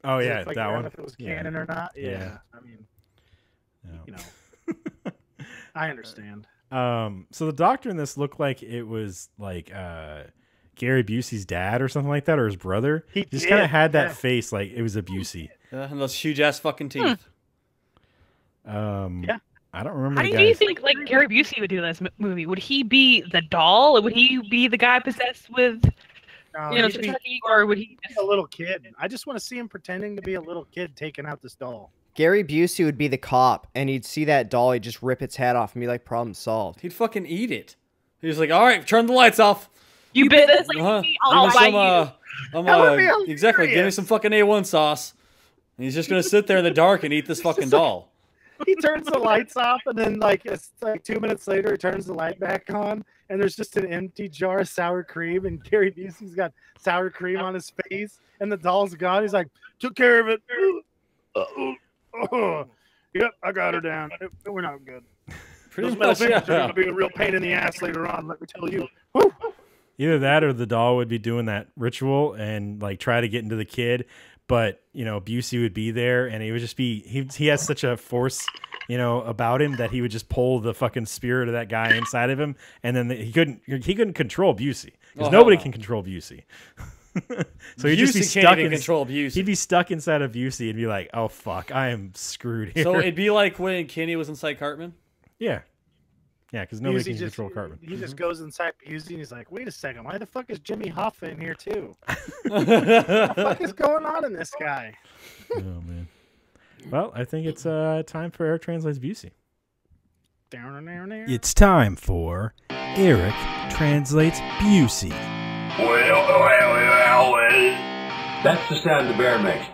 Oh yeah, that one. If it was canon or not. Yeah. I mean, I understand. So the doctor in this looked like it was like Gary Busey's dad or something like that, or his brother. He just kind of had that face like it was a Busey. And those huge ass fucking teeth. Yeah. I don't remember. How do you think like Gary Busey would do in this movie? Would he be the doll? Would he be the guy possessed with, Chucky, or would he be a little kid? I just want to see him pretending to be a little kid taking out this doll. Gary Busey would be the cop, and he'd see that doll, he'd just rip its head off and be like, problem solved. He'd fucking eat it. He's like, all right, turn the lights off. You bit this? Like, I'll buy you. Exactly. Give me some fucking A1 sauce. And he's just going to sit there in the dark and eat this fucking doll. He turns the lights off, and then like it's like 2 minutes later, he turns the light back on, and there's just an empty jar of sour cream, and Gary Busey's got sour cream on his face, and the doll's gone. He's like, took care of it. Yep, I got her down. We're not good. Pretty Those metal much, fingers are yeah. gonna be a real pain in the ass later on. Let me tell you. Woo! Either that or the doll would be doing that ritual and like try to get into the kid, but Busey would be there and he would just be he has such a force about him that he would just pull the fucking spirit of that guy inside of him, and then he couldn't control Busey because nobody can control Busey. So he'd just be stuck in control Busey. He'd be stuck inside of Busey and be like, "Oh fuck, I am screwed here." So it'd be like when Kenny was inside Cartman. Yeah, because nobody Busey can control Cartman. He just goes inside Busey and he's like, wait a second, why the fuck is Jimmy Hoffa in here too? What the fuck is going on in this guy? Oh man. Well, I think it's time for Eric Translates Busey. It's time for Eric Translates Busey. Well. That's the sound the bear makes.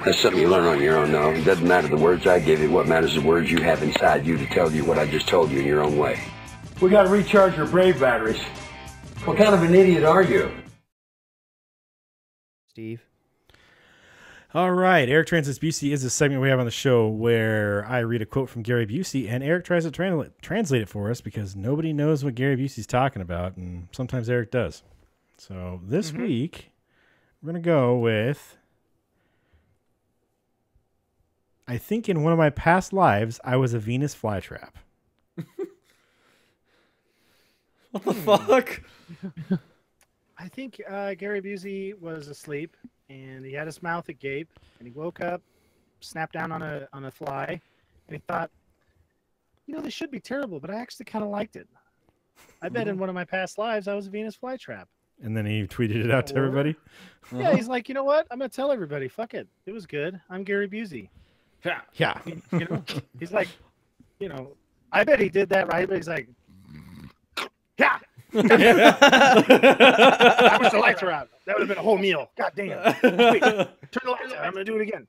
That's something you learn on your own, though. It doesn't matter the words I give you. What matters is the words you have inside you to tell you what I just told you in your own way. We gotta recharge your brave batteries. What kind of an idiot are you? Steve. All right, Eric Translates Busey is a segment we have on the show where I read a quote from Gary Busey and Eric tries to translate it for us because nobody knows what Gary Busey's talking about, and sometimes Eric does. So this week, we're going to go with, I think in one of my past lives, I was a Venus flytrap. What the fuck? I think Gary Busey was asleep and he had his mouth agape and he woke up, snapped down on a fly, and he thought, this should be terrible, but I actually kind of liked it. I bet in one of my past lives I was a Venus flytrap. And then he tweeted it out to everybody. Yeah, he's like, you know what? I'm gonna tell everybody. Fuck it. It was good. I'm Gary Busey. Yeah. He's like, I bet he did that right, but he's like, yeah. I wish the lights were out. That would have been a whole meal. God damn. Wait, turn the lights out. I'm gonna do it again.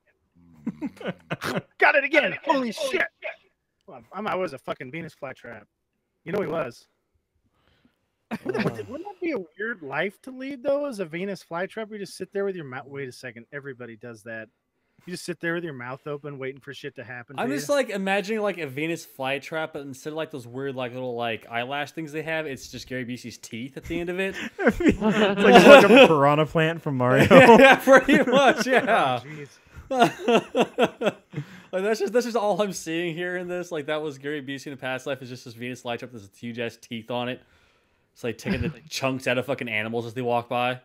Got it again. Holy shit. Well, I was a fucking Venus flytrap. He was. Wouldn't that be a weird life to lead, though, as a Venus flytrap? You just sit there with your mouth. Wait a second. Everybody does that. You just sit there with your mouth open, waiting for shit to happen. I'm just like imagining like a Venus flytrap, but instead of like those weird like little like eyelash things they have, it's just Gary Busey's teeth at the end of it. It's like a piranha plant from Mario. Yeah, pretty much. Yeah. Oh, Like that's just all I'm seeing here in this. Like that was Gary Busey in a past life. Is just this Venus flytrap with this huge ass teeth on it. It's like taking the chunks out of fucking animals as they walk by.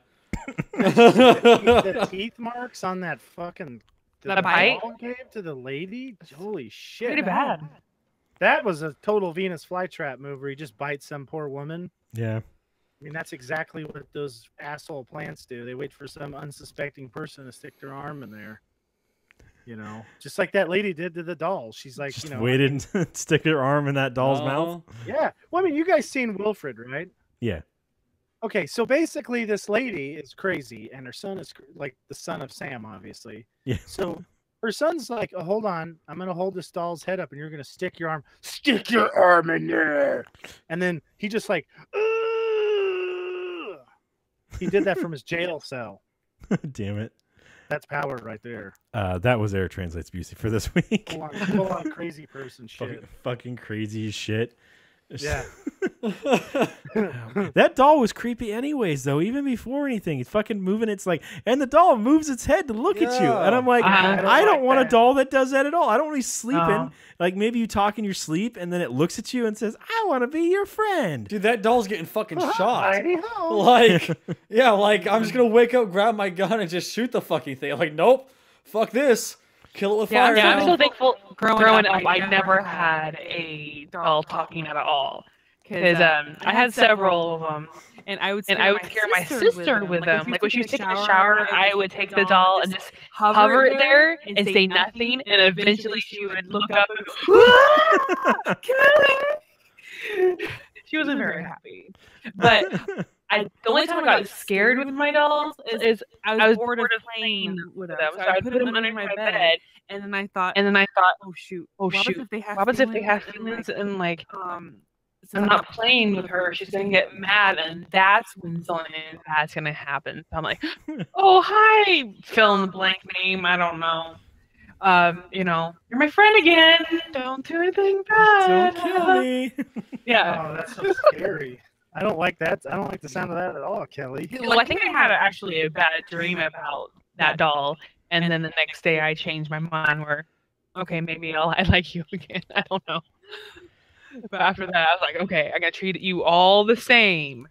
the teeth marks on that fucking That a bite? Gave to the lady. Holy shit! Pretty bad. That was a total Venus flytrap move where he just bites some poor woman. Yeah. I mean, that's exactly what those asshole plants do. They wait for some unsuspecting person to stick their arm in there. Just like that lady did to the doll. She's like, Just waited and stick her arm in that doll's mouth. Yeah. Well, I mean, you guys seen Wilfred, right? Yeah. Okay, so basically this lady is crazy and her son is like the son of Sam, obviously. Yeah. So her son's like, oh, hold on, I'm going to hold this doll's head up and you're going to stick your arm in there. And then he just like, ugh. He did that from his jail cell. Damn it. That's power right there. That was Eric Translates Busey for this week. Full on crazy person shit. Fucking crazy as shit. Yeah. That doll was creepy anyways, though. Even before anything, it's fucking moving. It's like, and the doll moves its head to look at you. And I'm like, I don't want a doll that does that at all. I don't want to be sleeping. Like maybe you talk in your sleep and then it looks at you and says, I want to be your friend. Dude, that doll's getting fucking shot. Hi-ho. Like, yeah, like I'm just gonna wake up, grab my gun, and just shoot the fucking thing. I'm like, nope, fuck this. Kill it with fire. Yeah, I'm now. so thankful. Growing up, I never had a doll talking at all. Because I had several of them. And I would scare my sister with them. Like when she was taking a shower, I would take the doll and just hover it there and say nothing. And eventually she would look up and go, Kelly! She wasn't very happy. But the only time I got scared with my dolls is I was bored of playing with them. So I put them under my bed, and then I thought, oh shoot, what happens if they have feelings and like I'm not playing with her, she's gonna get mad, and that's when something bad's gonna happen. So I'm like, oh hi, fill in the blank name, I don't know. You know, you're my friend again. Don't do anything bad. Don't kill me. Yeah. Oh, that's so scary. I don't like that. I don't like the sound of that at all, Kelly. Well, I think I had actually a bad dream about that doll, and then the next day I changed my mind. Where, okay, maybe I like you again. I don't know. But after that, I was like, okay, I gotta treat you all the same.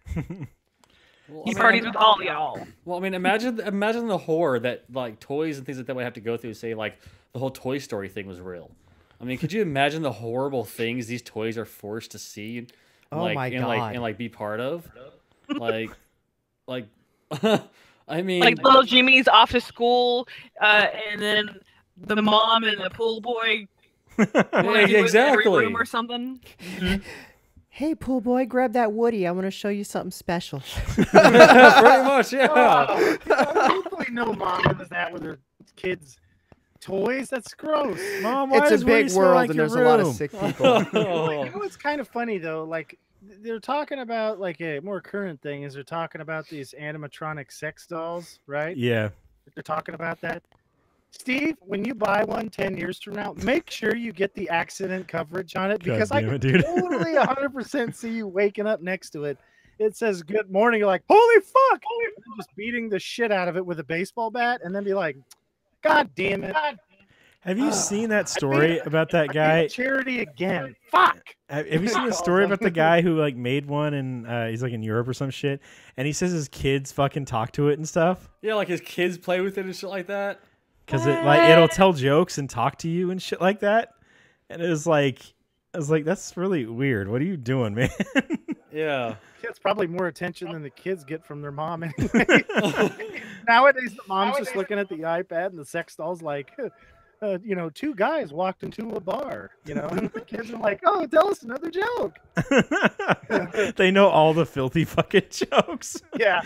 Well, He parties with all y'all. Well, I mean, imagine the horror that like toys and things like that would have to go through. Say like the whole Toy Story thing was real. I mean, could you imagine the horrible things these toys are forced to see? And, Oh like, my and, God. like be part of? Like, I mean, Like little Jimmy's off to school, and then the mom and the pool boy. yeah, exactly. Every room or something. Hey, pool boy, grab that Woody. I want to show you something special. Pretty much, yeah. Oh, hopefully no mom does that with her kids' toys. That's gross. Mom, why It's does a Woody big smell world, like and your there's a lot of room? sick people. You know what's kind of funny though? Like they're talking about like a more current thing is they're talking about these animatronic sex dolls, right? Yeah. They're talking about that. Steve, when you buy one 10 years from now, make sure you get the accident coverage on it because I damn can it, dude. totally 100% see you waking up next to it. It says good morning. You're like, holy fuck. Just beating the shit out of it with a baseball bat and then be like, God damn it. Have you seen that story about that I guy? made charity again. Fuck. Have you seen the story about the guy who like made one and he's like in Europe or some shit, and he says his kids fucking talk to it and stuff Yeah, like his kids play with it and shit like that. because it'll tell jokes and talk to you and shit like that. And I was like, that's really weird. What are you doing, man? Yeah. Gets probably more attention than the kids get from their mom anyway. Nowadays, the mom's just looking at the iPad and the sex doll's like, you know, two guys walked into a bar, you know, and the kids are like, oh, tell us another joke. They know all the filthy fucking jokes. Yeah.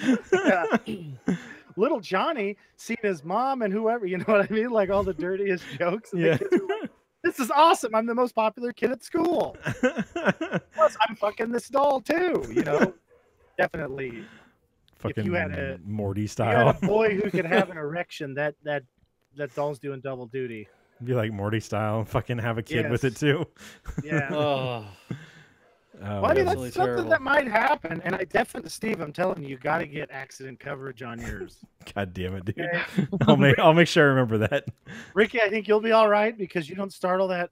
Little Johnny seen his mom and whoever, you know what I mean? Like all the dirtiest jokes. And Yeah. the kids are like, this is awesome. I'm the most popular kid at school. Plus, I'm fucking this doll too, you know? Definitely. Fucking you had a- Morty You had style. a boy who could have an erection. That doll's doing double duty. Be like Morty style and fucking have a kid with it Yes. too. Yeah. Oh. Oh, Well, I mean, man. that's really something terrible. that might happen. And I definitely, Steve, I'm telling you, you got to get accident coverage on yours. God damn it, dude. Okay? I'll make sure I remember that. Ricky, I think you'll be all right because you don't startle that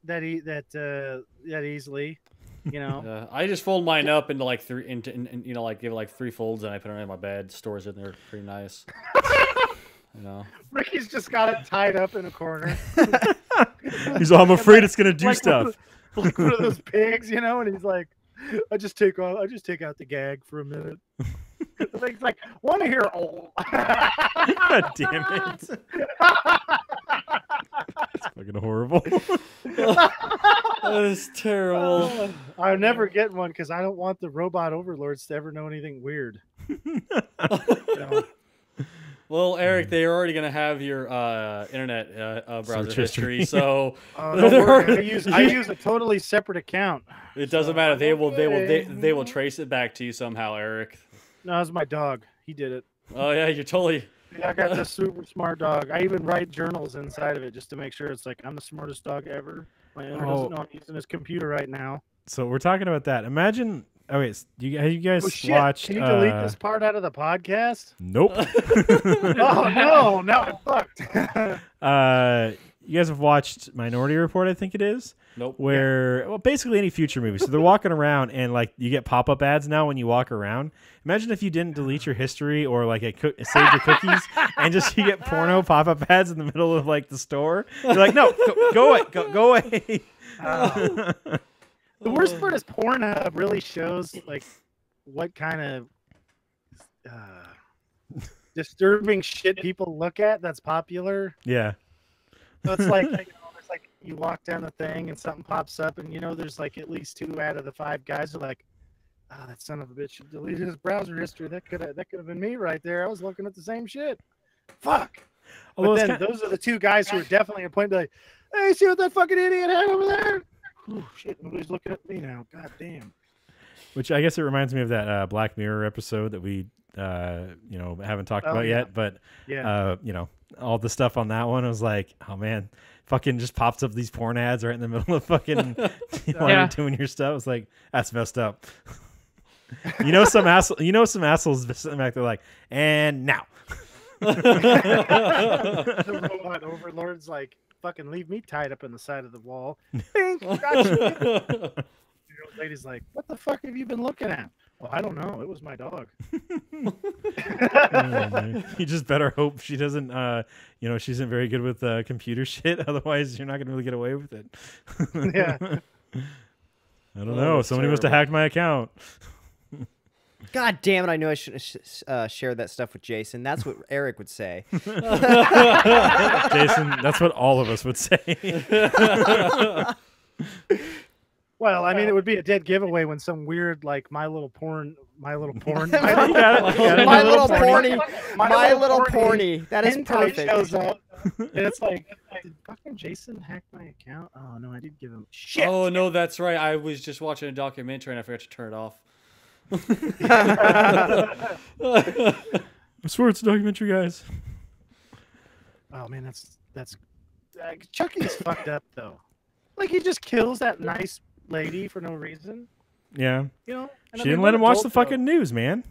easily. You know. I just fold mine up into like three, and you know, like give it like 3 folds, and I put it in my bed. Stores it in there, pretty nice. You know. Ricky's just got it tied up in a corner. He's all, I'm afraid it's gonna do Like stuff. Like one of those pigs, you know, and he's like, I just take out the gag for a minute. The thing's like, want to hear oh. God damn it. It's fucking horrible. That is terrible. I'll never get one because I don't want the robot overlords to ever know anything weird. You know? Well, Eric, they are already gonna have your internet browser Search history. history, so Don't worry. I use a totally separate account. it doesn't matter. They will trace it back to you somehow, Eric. No, it's my dog. He did it. Oh yeah, you're totally. Yeah, I got this super smart dog. I even write journals inside of it just to make sure it's like I'm the smartest dog ever. My owner doesn't know I'm using his computer right now. So we're talking about that. Imagine. Oh wait, have you guys Oh shit! watched? Can you delete this part out of the podcast? Nope. Oh no! Now I'm fucked. You guys have watched Minority Report, I think it is. Nope. Where well, basically any future movie. So they're walking around and like you get pop-up ads now when you walk around. Imagine if you didn't delete your history or like save your cookies and just you get porno pop-up ads in the middle of like the store. You're like, no, go away, go away. The worst part is Pornhub really shows like what kind of disturbing shit people look at that's popular. Yeah. So it's like, it's like you walk down the thing and something pops up and you know there's like at least 2 out of the 5 guys are like, Ah, that son of a bitch deleted his browser history. That could have been me right there. I was looking at the same shit. Fuck. Although But then those are the two guys who are definitely at a point to be like, hey, see what that fucking idiot had over there? Whew, shit, nobody's looking at me now. God damn. Which I guess it reminds me of that Black Mirror episode that we haven't talked about yet. But all the stuff on that one was like, oh man, fucking just pops up these porn ads right in the middle of fucking while you're doing your stuff. It's like, that's messed up. Some assholes sitting back there like, and now. The robot overlord's like, fucking leave me tied up in the side of the wall. Bing, gotcha. The old lady's like, what the fuck have you been looking at? Well, I don't know. It was my dog. You just better hope she doesn't, she isn't very good with computer shit. Otherwise, you're not going to really get away with it. Yeah. I don't know. Somebody must have hacked my account. God damn it, I knew I should have shared that stuff with Jason. That's what Eric would say. Jason, that's what all of us would say. Well, I mean, it would be a dead giveaway when some weird, like, My Little Porny. My Little Porny. That is perfect. Shows up, and it's like, did fucking Jason hack my account? Oh, no, I did give him shit. Oh, no, that's right. I was just watching a documentary and I forgot to turn it off. I swear it's a documentary, guys. Oh man, that's Chucky's fucked up though. Like he just kills that nice lady for no reason. Yeah, she didn't let him watch the fucking news, man.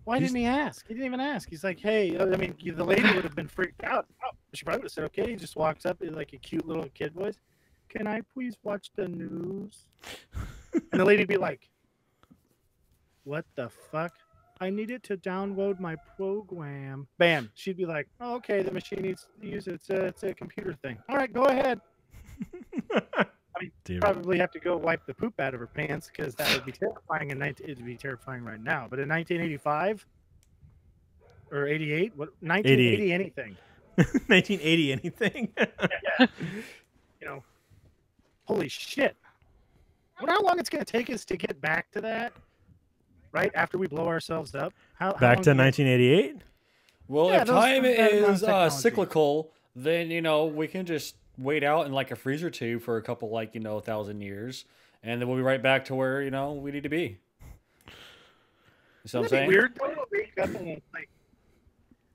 Why didn't he ask? He didn't even ask. He's like, hey, I mean, the lady would have been freaked out. Oh, she probably would have said, okay. He just walks up in like a cute little kid voice. Can I please watch the news? And the lady'd be like, what the fuck? I needed to download my program. Bam. She'd be like, oh, okay, the machine needs to use it. It's a computer thing. All right, go ahead. I mean, probably have to go wipe the poop out of her pants because that would be terrifying. It'd be terrifying right now. But in 1985 or 88, 1980 anything. 1980 anything. Yeah. Holy shit. Wonder how long it's going to take us to get back to that. Right after we blow ourselves up, back to 1988. Well, if time is cyclical, then we can just wait out in like a freezer tube for a couple 1,000 years, and then we'll be right back to where we need to be. You see what I'm saying? Weird.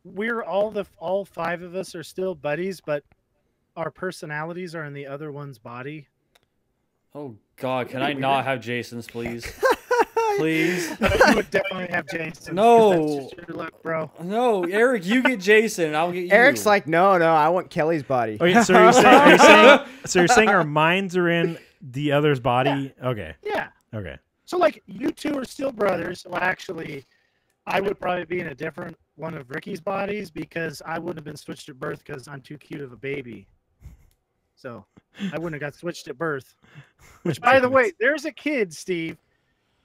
We're all five of us are still buddies, but our personalities are in the other one's body. Oh God, can I not have Jason's, please? Please. You would definitely have Jason. No. That's just your luck, bro. No, Eric, you get Jason, and I'll get you. Eric's like, no, I want Kelly's body. Okay, so you're saying our minds are in the other's body? Yeah. Okay. Yeah. Okay. So like you two are still brothers. Well, actually, I would probably be in a different one of Ricky's bodies because I wouldn't have been switched at birth because I'm too cute of a baby. So I wouldn't have got switched at birth. Which, by the way, there's a kid, Steve,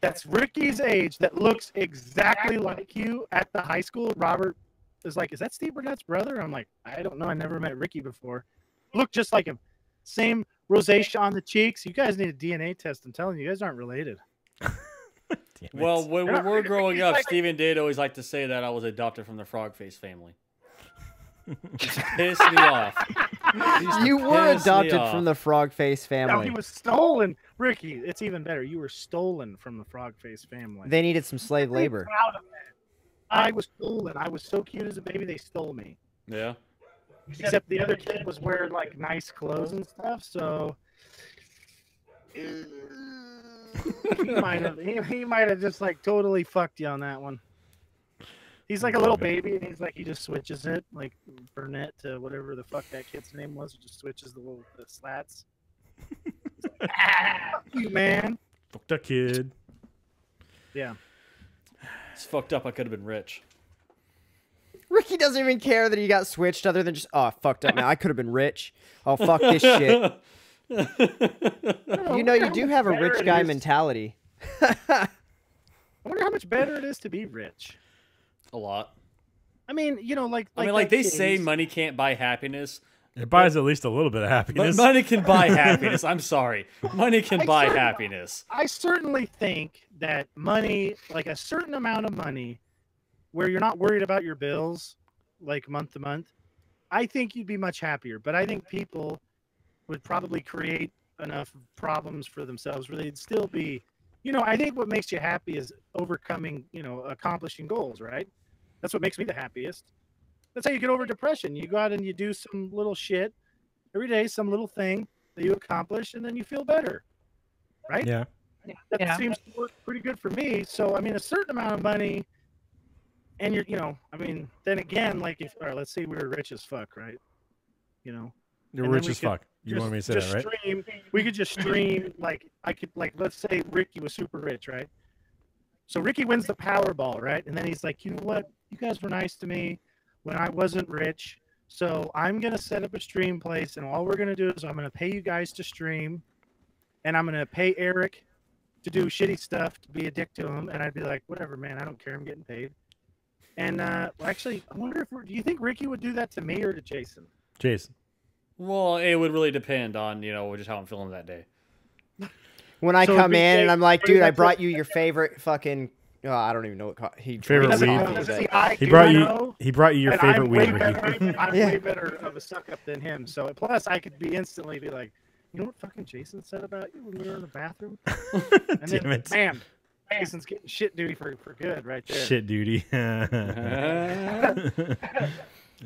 that's Ricky's age that looks exactly like you at the high school. Robert is like, is that Steve Burnett's brother? I'm like, I don't know. I never met Ricky before. Look just like him. Same rosacea on the cheeks. You guys need a DNA test. I'm telling you, you guys aren't related. Well, when we were growing up, Steven did always like to say that I was adopted from the Frog Face family. Just pissed me off. You were adopted from the Frog Face family. No, he was stolen. Ricky, it's even better. You were stolen from the Frog Face family. They needed some slave labor. Proud of that. I was stolen. I was so cute as a baby, they stole me. Yeah. Except the other kid was wearing like nice clothes and stuff, so he might have just like totally fucked you on that one. He's like a little baby, and he's like, he just switches it, like Burnett to whatever the fuck that kid's name was. He just switches the slats. Like, fuck you, man. Fuck that kid. Yeah. It's fucked up. I could have been rich. Ricky doesn't even care that he got switched other than just, oh, fucked up now. I could have been rich. Oh, fuck this shit. You do have a rich guy mentality. I wonder how much better it is to be rich. A lot. I mean, like they say money can't buy happiness, It buys at least a little bit of But happiness. money can buy happiness. I'm sorry. Money can buy happiness. I certainly think that money, like a certain amount of money, where you're not worried about your bills, like month to month, I think you'd be much happier. But I think people would probably create enough problems for themselves where they'd still be, I think what makes you happy is overcoming, accomplishing goals, right? That's what makes me the happiest. That's how you get over depression. You go out and you do some little shit every day, some little thing that you accomplish, and then you feel better, right? Yeah. That seems to work pretty good for me. So, I mean, a certain amount of money, and then again, like let's say we were rich as fuck, right? You're and rich as fuck. You want me to say that, right? We could just stream, let's say Ricky was super rich, right? So Ricky wins the Powerball, right? And then he's like, you know what? You guys were nice to me when I wasn't rich. So I'm going to set up a stream place, and all we're going to do is I'm going to pay you guys to stream, and I'm going to pay Erik to do shitty stuff, to be a dick to him. And I'd be like, whatever, man, I don't care. I'm getting paid. And actually, I wonder do you think Ricky would do that to me or to Jason? Jason. Well, it would really depend on, just how I'm feeling that day. When I come in and I'm like, dude, I brought you your favorite fucking. Oh, I don't even know what favorite weed. He brought you your favorite weed, Ricky. I'm way better of a suck up than him. So plus, I could instantly be like, you know what fucking Jason said about you when we were in the bathroom? And then, bam, Jason's getting shit duty for good right there. Shit duty.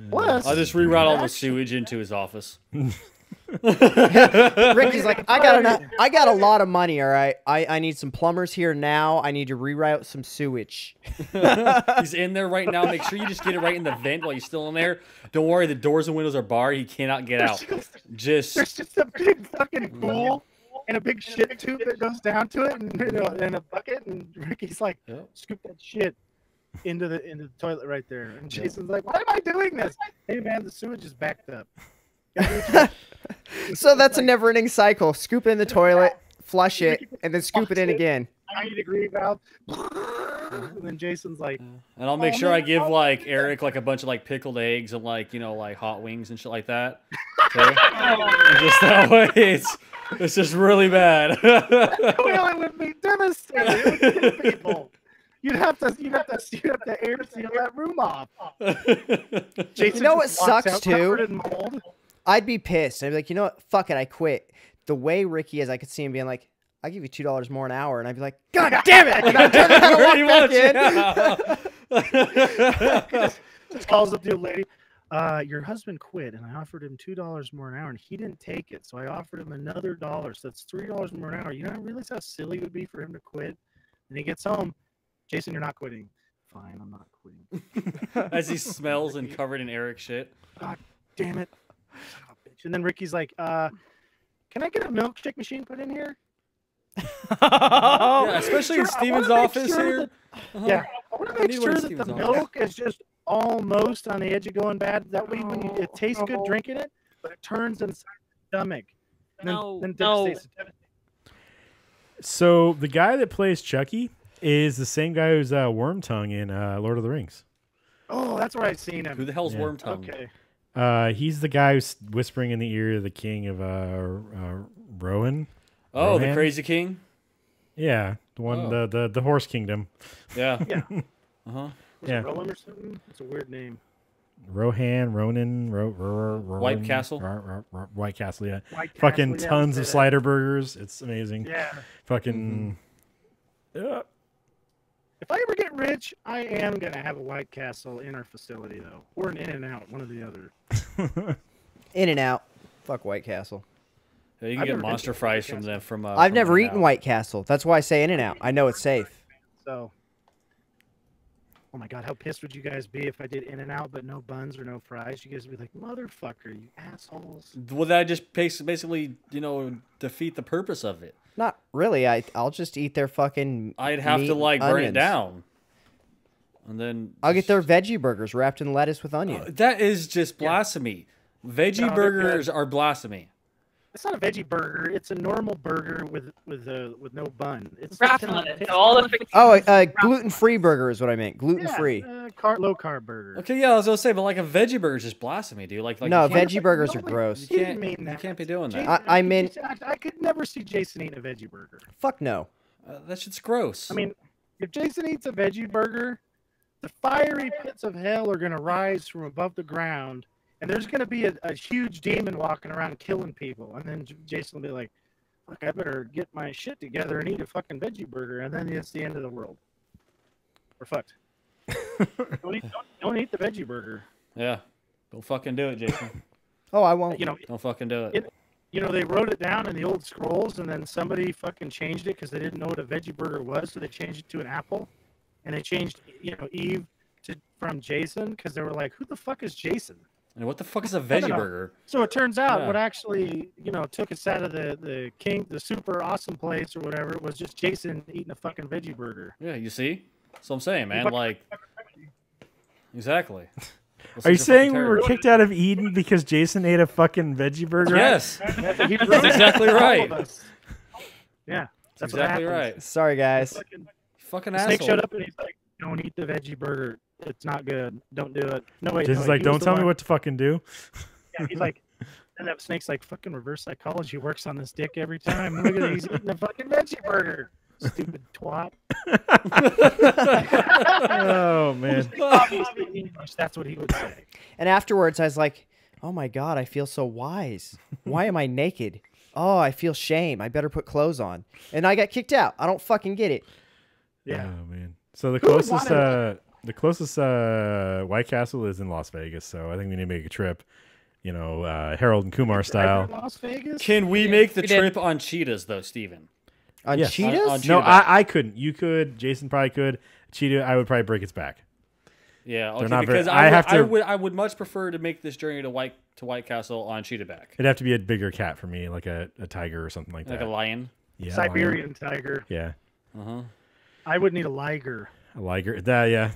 Plus, I'll just reroute all the sewage into his office. Ricky's like, I got a lot of money, all right? I need some plumbers here now. I need to reroute some sewage. He's in there right now. Make sure you just get it right in the vent while he's still in there. Don't worry, the doors and windows are barred. He cannot get out. There's just a big fucking pool and a big shit tube that goes down to it, and a bucket. And Ricky's like, scoop that shit into the toilet right there. And Jason's like, why am I doing this? Hey man, the sewage is backed up. So that's a never-ending cycle. Scoop it in the toilet, flush it, and then scoop it in again. 90-degree valve. And then Jason's like, and I'll make sure I give Erik a bunch of pickled eggs and hot wings and shit like that. Okay? And just that way, it's just really bad. Well, it would be devastating. It would kill people. You'd have to air seal that room off. Jason, you know what sucks too? I'd be pissed. I'd be like, you know what? Fuck it, I quit. The way Ricky is, I could see him being like, I'll give you $2 more an hour, and I'd be like, God damn it! And I'd turn around and walk back in. Just calls up the old lady. Your husband quit, and I offered him $2 more an hour, and he didn't take it. So I offered him another $1. So that's $3 more an hour. You know, I realize how silly it would be for him to quit. And he gets home. Jason, you're not quitting. Fine, I'm not quitting. As he smells and covered in Erik shit. God damn it. Son of a bitch. And then Ricky's like, can I get a milkshake machine put in here? Yeah, especially in Steven's office here. Yeah, I want to make sure that the milk is just almost on the edge of going bad. That way, when it tastes good drinking it, but it turns inside the stomach. Then devastates the So the guy that plays Chucky is the same guy who's Wormtongue in Lord of the Rings. Oh, that's where I've seen him. Who the hell's Wormtongue? Okay. He's the guy who's whispering in the ear of the king of Rowan. Oh, Rohan? the Crazy King? Yeah, the one, the Horse Kingdom. Yeah. Yeah. Uh-huh. Yeah. Rowan or something? It's a weird name. Rohan, Ronan, White Castle? White Castle, yeah. White Fucking Castle, tons of slider burgers. It's amazing. Yeah. Fucking... If I ever get rich, I am going to have a White Castle in our facility, though. Or an In-N-Out, one or the other. In-N-Out. Fuck White Castle. Yeah, you can get monster fries from them. I've never eaten White Castle. That's why I say In-N-Out. I know it's safe. So... Oh my God, how pissed would you guys be if I did In-N-Out but no buns or no fries? You guys would be like, motherfucker, you assholes. Well, that just basically, defeat the purpose of it. Not really. I'll just eat their fucking I'd have to, burn onions. it down. And then... I'll get their veggie burgers wrapped in lettuce with onion. That is just blasphemy. Veggie burgers are blasphemy. It's not a veggie burger. It's a normal burger with no bun. It's Wrapped on it. All the Gluten-free burger is what I meant. Gluten-free. Low carb burger. Okay, yeah, I was gonna say, but like a veggie burger is just blasphemy, dude. Like no, you can't- veggie burgers are gross. You can't be doing that. I meant. I could never see Jason eating a veggie burger. Fuck no. That shit's gross. I mean, if Jason eats a veggie burger, the fiery pits of hell are gonna rise from above the ground. And there's going to be a huge demon walking around killing people. And then Jason will be like, fuck, I better get my shit together and eat a fucking veggie burger. And then it's the end of the world. We're fucked. don't eat the veggie burger. Yeah. Don't fucking do it, Jason. Oh, I won't. Don't fucking do it. They wrote it down in the old scrolls, and then somebody fucking changed it because they didn't know what a veggie burger was. So they changed it to an apple. And they changed, Eve from Jason because they were like, who the fuck is Jason? And what the fuck is a veggie burger? So it turns out what actually, took us out of the super awesome place or whatever, was just Jason eating a fucking veggie burger. Yeah, you see? That's what I'm saying, man. Like, exactly. Are you saying we were kicked out of Eden because Jason ate a fucking veggie burger? Yes. That's exactly right. Yeah. That's exactly right. Sorry, guys. Fucking asshole. Snake showed up and he's like, don't eat the veggie burger. It's not good. Don't do it. No, wait. Jason's like, don't tell me what to fucking do. Yeah, he's like, and that Snake's like, fucking reverse psychology works on this dick every time. Look at it. He's eating a fucking veggie burger. Stupid twat. Oh, man. That's what he would say. And afterwards, I was like, oh my God, I feel so wise. Why am I naked? Oh, I feel shame. I better put clothes on. And I got kicked out. I don't fucking get it. Yeah. Oh, man. So the closest White Castle is in Las Vegas, so I think we need to make a trip, Harold and Kumar style. Las Vegas? Can we make the trip on cheetahs, though, Steven? On Yes. cheetahs? On cheetah No, back. I couldn't. You could. Jason probably could. Cheetah, I would probably break its back. Yeah, They're okay, not because very- I would much prefer to make this journey to White Castle on cheetah back. It'd have to be a bigger cat for me, like a tiger or something like Like that. a lion. Yeah, Siberian tiger. Yeah. I would need a liger. A liger. That, yeah.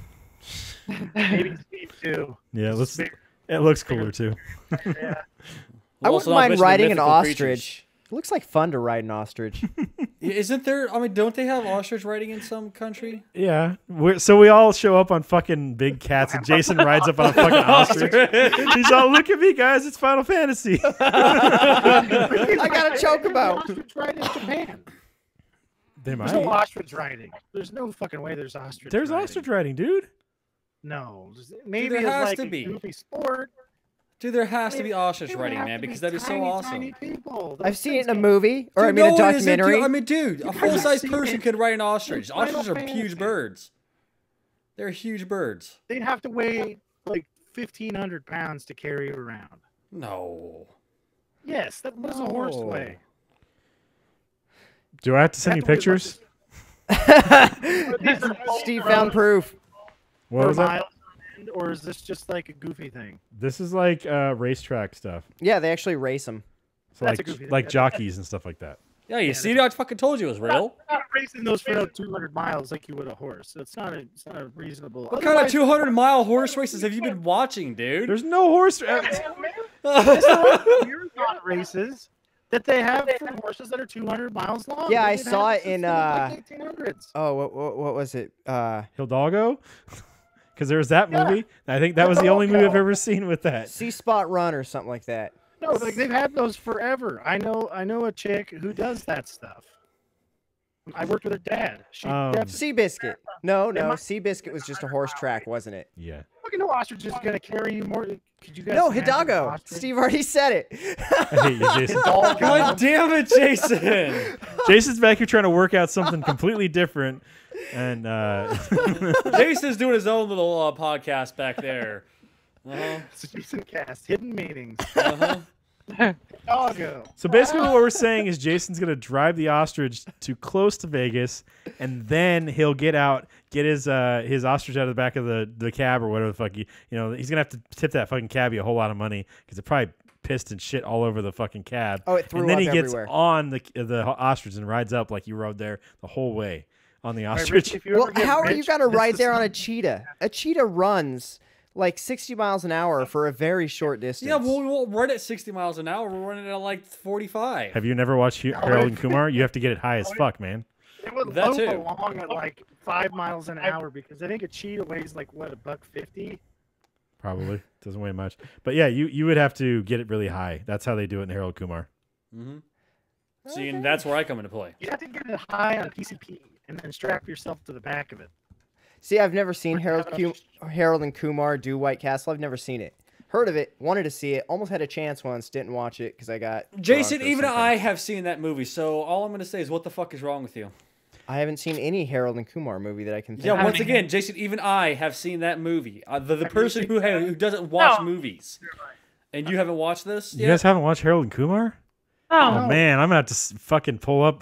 Maybe Steve too. Yeah, Just it looks cooler too. Yeah. I Also wouldn't not mind mention the riding an mythical ostrich. creatures. It looks like fun to ride an ostrich. Isn't there? I mean, don't they have ostrich riding in some country? Yeah. So we all show up on fucking big cats, and Jason rides up on a fucking ostrich. He's all, look at me, guys. It's Final Fantasy. I got a chocobo. Ostrich riding in Japan. They might. There's no ostrich riding. There's no fucking way there's ostrich There's riding. ostrich riding, dude. No. Maybe there it's has like to a be. goofy sport. Dude, there has to be ostrich They would riding, have man, to because be that'd be so tiny, awesome. tiny people. Those I've seen it things in a can't- movie, or Dude, I mean no, a it isn't, dude. documentary. I mean, dude, a full-size person could ride an ostrich. Final Ostriches are huge Fantasy. birds. They're huge birds. They'd have to weigh like 1,500 pounds to carry around. No. Yes, what does a horse No. weigh? Do I have to send you pictures? Steve found proof. What was that? Miles, or is this just like a goofy thing? This is like racetrack stuff. Yeah, they actually race them. So That's a goofy thing. like jockeys and stuff like that. Yeah, you see, I fucking told you it was real. Not racing those for 200 miles like you would a horse. It's not a reasonable. What kind of 200-mile horse races have you been watching, dude? There's no horse. marathon races that they have for horses that are 200 miles long? Yeah, I They've saw had it in, since the 1800s. Oh, what was it? Hidalgo? Because there was that movie. I think that was the only movie I've ever seen with that. Sea Spot Run or something like that. No, like they've had those forever. I know a chick who does that stuff. I worked with her dad. She Seabiscuit. No, Seabiscuit was just a horse track, wasn't it? Yeah. fucking no ostrich is gonna carry you more. Could you guys? No, imagine an Hidalgo. ostrich? Steve already said it. I hate you, Jason. God damn it, Jason! Jason's back here trying to work out something completely different, and Jason's doing his own little podcast back there. It's a Jason cast, hidden meanings. Uh-huh. Hidalgo. So basically, what we're saying is Jason's gonna drive the ostrich too close to Vegas, and then he'll get his ostrich out of the back of the cab or whatever the fuck he's gonna have to tip that fucking cabbie a whole lot of money because it probably pissed and shit all over the fucking cab. Oh, it threw and then up he gets everywhere. on the ostrich and rides up like you rode there the whole way on the ostrich. If you Well, ever get how are you rich, gonna this ride is there on a something- cheetah? A cheetah runs like 60 miles an hour for a very short distance. Yeah, we won't run at 60 miles an hour. We're running at like 45. Have you never watched Harold and Kumar? You have to get it high as fuck, man. It would That lope too. along at like 5 miles an hour because I think a cheetah weighs like what, $150? Probably doesn't weigh much, but yeah, you would have to get it really high. That's how they do it in Harold Kumar. Mm-hmm. See, and that's where I come into play. You have to get it high on PCP and then strap yourself to the back of it. See, I've never seen Harold and Kumar do White Castle. I've never seen it. Heard of it, wanted to see it, almost had a chance once, didn't watch it because I got Jason, drunk or even something. I have seen that movie, so all I'm going to say is what the fuck is wrong with you? I haven't seen any Harold and Kumar movie that I can think Yeah, of. once again, Jason, even I have seen that movie. The person who doesn't watch movies. And you haven't watched this You yet? guys haven't watched Harold and Kumar? Oh, Oh man, I'm gonna have to fucking pull up.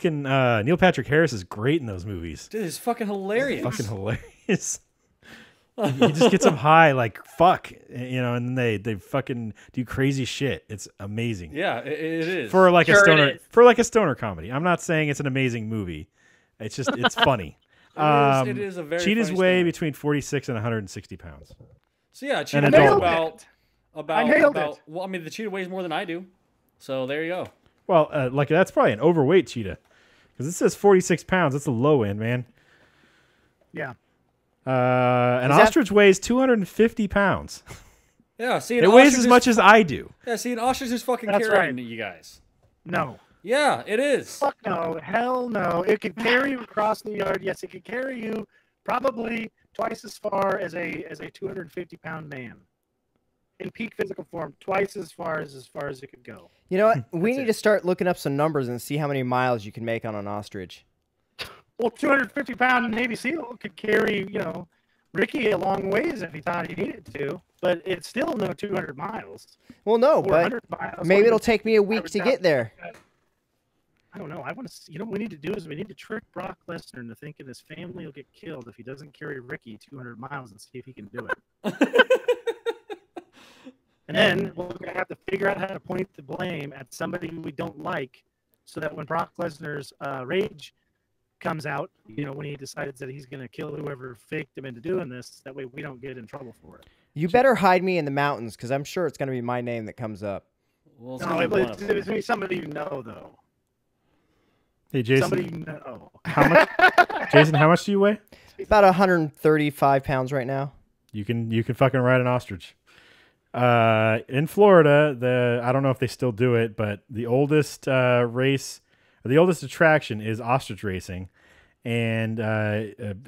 Neil Patrick Harris is great in those movies. Dude, it's fucking hilarious. Fucking hilarious. He just gets them high like fuck, and then they fucking do crazy shit. It's amazing. Yeah, it is. For like Sure a stoner comedy. I'm not saying it's an amazing movie. It's just it's funny. It is a very Cheetahs funny weigh story. between 46 and 160 pounds. So yeah, an cheetah adult. weighs I nailed it. well, I mean, the cheetah weighs more than I do. So there you go. Well, like that's probably an overweight cheetah because it says 46 pounds. That's the low end, man. Yeah. An Is that- ostrich weighs 250 pounds. Yeah, see, It weighs as much as I do. Yeah, see, an ostrich is fucking That's carrying right. you guys. No. Yeah, it is. Fuck no. Hell no. It could carry you across the yard. Yes, it could carry you probably twice as far as a 250-pound man. In peak physical form, twice as far as it could go. You know what? We That's need it. to start looking up some numbers and see how many miles you can make on an ostrich. Well, 250-pound Navy SEAL could carry, Ricky a long ways if he thought he needed to, but it's still no 200 miles. Well, no, Or but 100 miles. maybe Or it'll take me a week to get there. I don't know. I want to. What we need to do is we need to trick Brock Lesnar into thinking his family will get killed if he doesn't carry Ricky 200 miles and see if he can do it. And then we're going to have to figure out how to point the blame at somebody we don't like so that when Brock Lesnar's rage comes out, when he decides that he's going to kill whoever faked him into doing this, that way we don't get in trouble for it. You better hide me in the mountains because I'm sure it's going to be my name that comes up. Well, it's No, gonna be one it's of going to be somebody you know, though. Hey, Jason. Somebody you know. How much? Jason, how much do you weigh? About 135 pounds right now. You can fucking ride an ostrich. In Florida, I don't know if they still do it, but the oldest race, or the oldest attraction is ostrich racing, and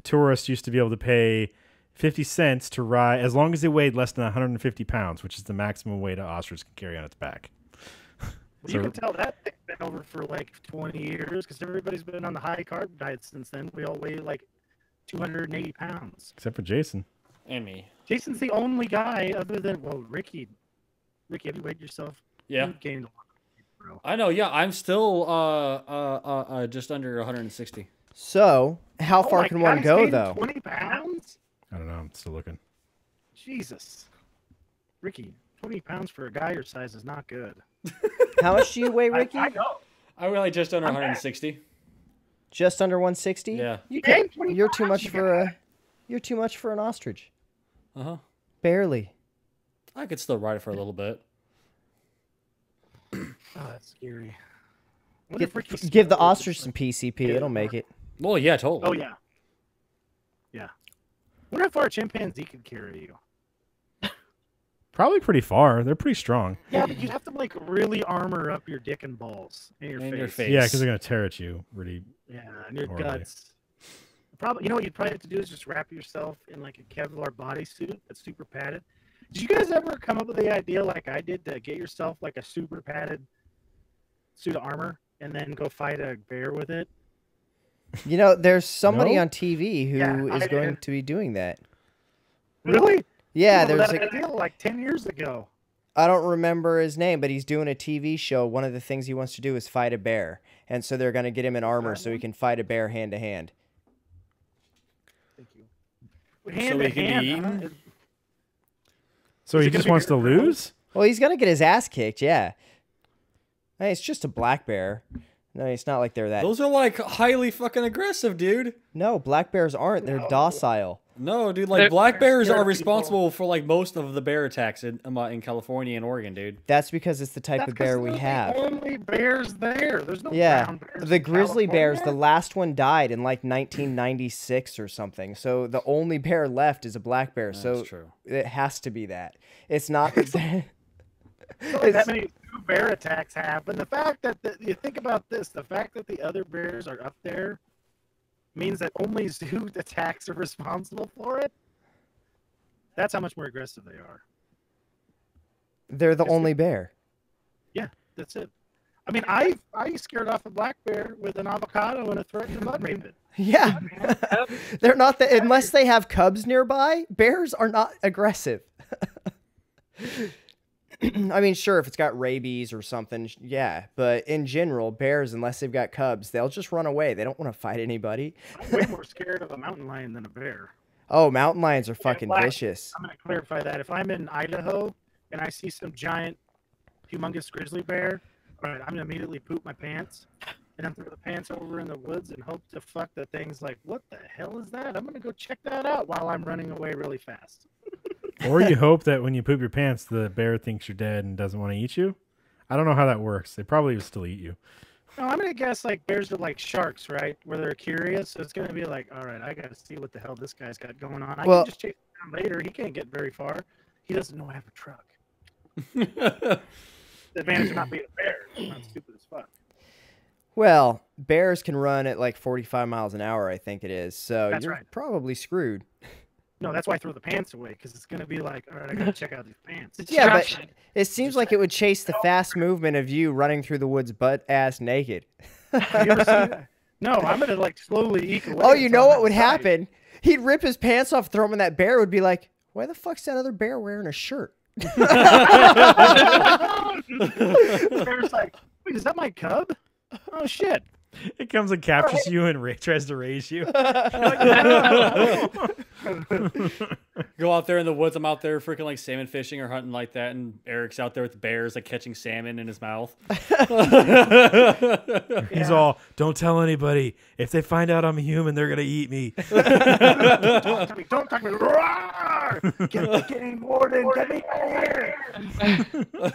tourists used to be able to pay 50 cents to ride as long as they weighed less than 150 pounds, which is the maximum weight an ostrich can carry on its back. Well, you can tell that thing's been over for like 20 years because everybody's been on the high carb diet since then. We all weigh like 280 pounds. Except for Jason. and me. Jason's the only guy other than, Ricky. Ricky, have you weighed yourself? Yeah, You gained a lot, bro. I know. Yeah, I'm still just under 160. So, how Oh far my can God, one he's go, gained though? 20 pounds? I don't know. I'm still looking. Jesus. Ricky, 20 pounds for a guy your size is not good. How much do you weigh, Ricky? I know. I really just under 160. Just under 160? Yeah. You gained 20 You're too pounds, much you for guy. you're too much for an ostrich. Uh huh. Barely. I could still ride it for a little bit. Oh, that's scary. What if Ricky Give the Smith was ostrich just some PCP. It'll make it. Well, yeah, totally. Oh, yeah. Yeah. What if our chimpanzee could carry you? Probably pretty far. They're pretty strong. Yeah, but you'd have to really armor up your dick and balls and your And face. your face. Yeah, because they're gonna tear at you. Really. Yeah, and your Horribly. guts. Probably, what you'd probably have to do is just wrap yourself in like a Kevlar bodysuit that's super padded. Did you guys ever come up with the idea like I did to get yourself like a super padded suit of armor and then go fight a bear with it? You know, there's somebody No? on TV who Yeah, is I going did. to be doing that. Really? Yeah, Came up there's with that idea like 10 years ago. I don't remember his name, but he's doing a TV show. One of the things he wants to do is fight a bear. And so they're going to get him in armor so he can fight a bear hand to hand. Thank you. Hand he to can be hand, eaten? huh? So Is he it gonna just be wants to good for him? lose? Well, he's going to get his ass kicked, yeah. Hey, it's just a black bear. No, it's not like they're that. Those are like highly fucking aggressive, dude. No, black bears aren't. They're docile. No, dude, like black bears are responsible for like most of the bear attacks in California and Oregon, dude. That's because it's the type of bear we have. The only bears there. There's no Yeah, brown bears the in grizzly bears, the California. last one died in like 1996 or something. So the only bear left is a black bear. So That's true. it has to be that. It's not. That many two bear attacks happen. The fact that you think about this, the fact that the other bears are up there means that only zoo attacks are responsible for it. That's how much more aggressive they are. They're the only bear. Yeah, that's it. I mean, I scared off a black bear with an avocado and a threatened mud raven. Yeah, they're not unless they have cubs nearby. Bears are not aggressive. I mean, sure, if it's got rabies or something, yeah. But in general, bears, unless they've got cubs, they'll just run away. They don't want to fight anybody. I'm way more scared of a mountain lion than a bear. Oh, mountain lions are fucking vicious. I'm going to clarify that. If I'm in Idaho and I see some giant, humongous grizzly bear, all right, I'm going to immediately poop my pants. And I'm throw the pants over in the woods and hope to fuck the thing's like, what the hell is that? I'm going to go check that out while I'm running away really fast. Or you hope that when you poop your pants, the bear thinks you're dead and doesn't want to eat you. I don't know how that works. They probably would still eat you. No, I'm going to guess like bears are like sharks, right? Where they're curious. So it's going to be like, all right, I got to see what the hell this guy's got going on. I can just chase him down later. He can't get very far. He doesn't know I have a truck. The advantage of not being a bear. I'm not stupid as fuck. Well, bears can run at like 45 miles an hour, I think it is. So That's you're right. probably screwed. No, that's why I throw the pants away, because it's going to be like, all right, I got to check out these pants. Yeah, but it seems like it would chase the fast movement of you running through the woods butt-ass naked. Have you ever seen that? No, I'm going to like slowly eke away. Oh, you know until what I'm would outside. happen? He'd rip his pants off, throw him in that bear, would be like, why the fuck's that other bear wearing a shirt? The bear's like, wait, is that my cub? Oh, shit. It comes and captures you and tries to raise you. Go out there in the woods. I'm out there freaking like salmon fishing or hunting like that, and Eric's out there with the bears like catching salmon in his mouth. He's all, don't tell anybody. If they find out I'm a human, they're going to eat me. Don't talk to me. Roar! Get the game warden. Get me out of here.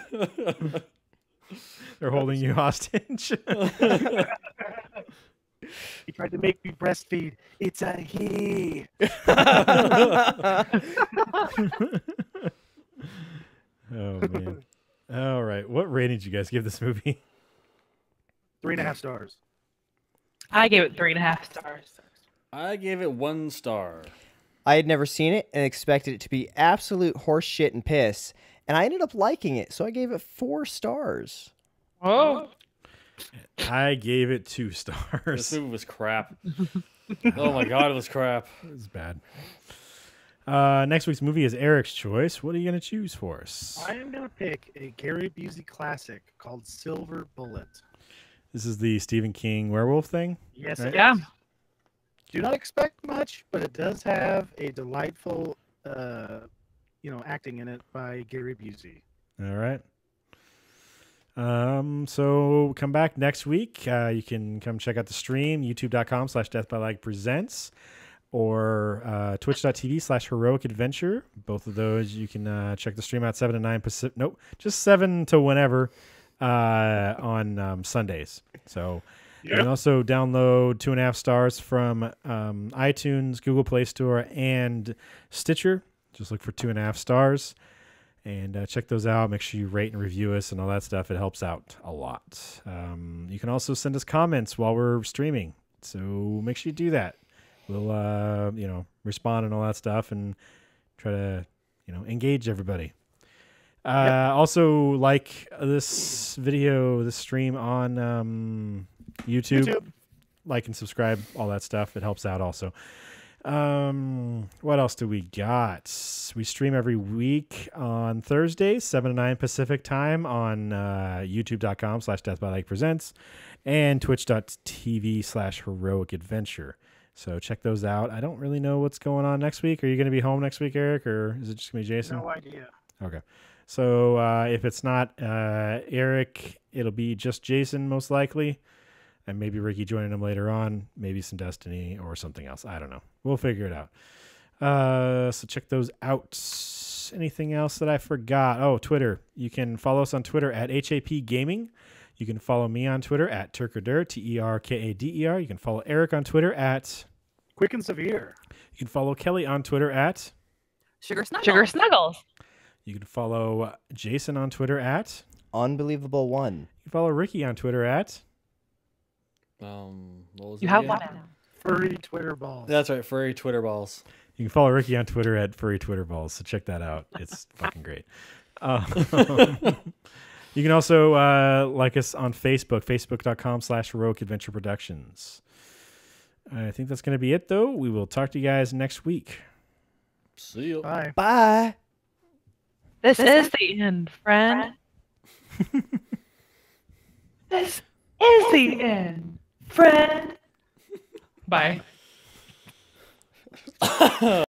They're holding you hostage. He tried to make me breastfeed. It's a he. Oh, man. All right. What rating did you guys give this movie? 3.5 stars. I gave it 3.5 stars. I gave it 1 star. I had never seen it and expected it to be absolute horse shit and piss, and I ended up liking it, so I gave it 4 stars. Oh, I gave it 2 This stars. movie was crap. Oh my god, it was crap. It was bad. Next week's movie is Eric's choice. What are you going to choose for us? I am going to pick a Gary Busey classic called Silver Bullet. This is the Stephen King werewolf thing? Yes, Right. it yeah. is. Do not expect much, but it does have a delightful, acting in it by Gary Busey. All right. So come back next week. You can come check out the stream, youtube.com/deathbylikepresents or twitch.tv/heroic adventure. Both of those you can check the stream out 7 to 9 Pacific. Nope, just 7 to whenever on Sundays. So you can also download 2.5 stars from iTunes, Google Play Store, and Stitcher. Just look for 2.5 stars. And check those out. Make sure you rate and review us and all that stuff. It helps out a lot. You can also send us comments while we're streaming. So make sure you do that. We'll, respond and all that stuff and try to, engage everybody. Also, like this video, this stream on YouTube. Like and subscribe, all that stuff. It helps out also. What else do we got? We stream every week on Thursdays, 7 to 9 Pacific time on youtube.com/deathbylikepresents and twitch.tv/heroic adventure. So check those out. I don't really know what's going on next week. Are you going to be home next week, Eric, or is it just going to be Jason? No idea. Okay. So if it's not Eric, it'll be just Jason most likely. And maybe Ricky joining him later on. Maybe some Destiny or something else. I don't know. We'll figure it out. So check those out. Anything else that I forgot? Oh, Twitter. You can follow us on Twitter at HAP Gaming. You can follow me on Twitter at Turkader, Terkader. You can follow Erik on Twitter at Quick and Severe. You can follow Kelly on Twitter at Sugar Snuggles. Sugar Snuggles. You can follow Jason on Twitter at Unbelievable one. You can follow Ricky on Twitter at What was You it have again? one now. Furry Twitter balls. That's right, furry Twitter balls. You can follow Ricky on Twitter at Furry Twitter Balls. So check that out. It's fucking great. You can also like us on Facebook, facebook.com/Heroic Adventure Productions. I think that's going to be it, though. We will talk to you guys next week. See you. Bye. Bye. This is the end, friend. This is the end, friend. Bye.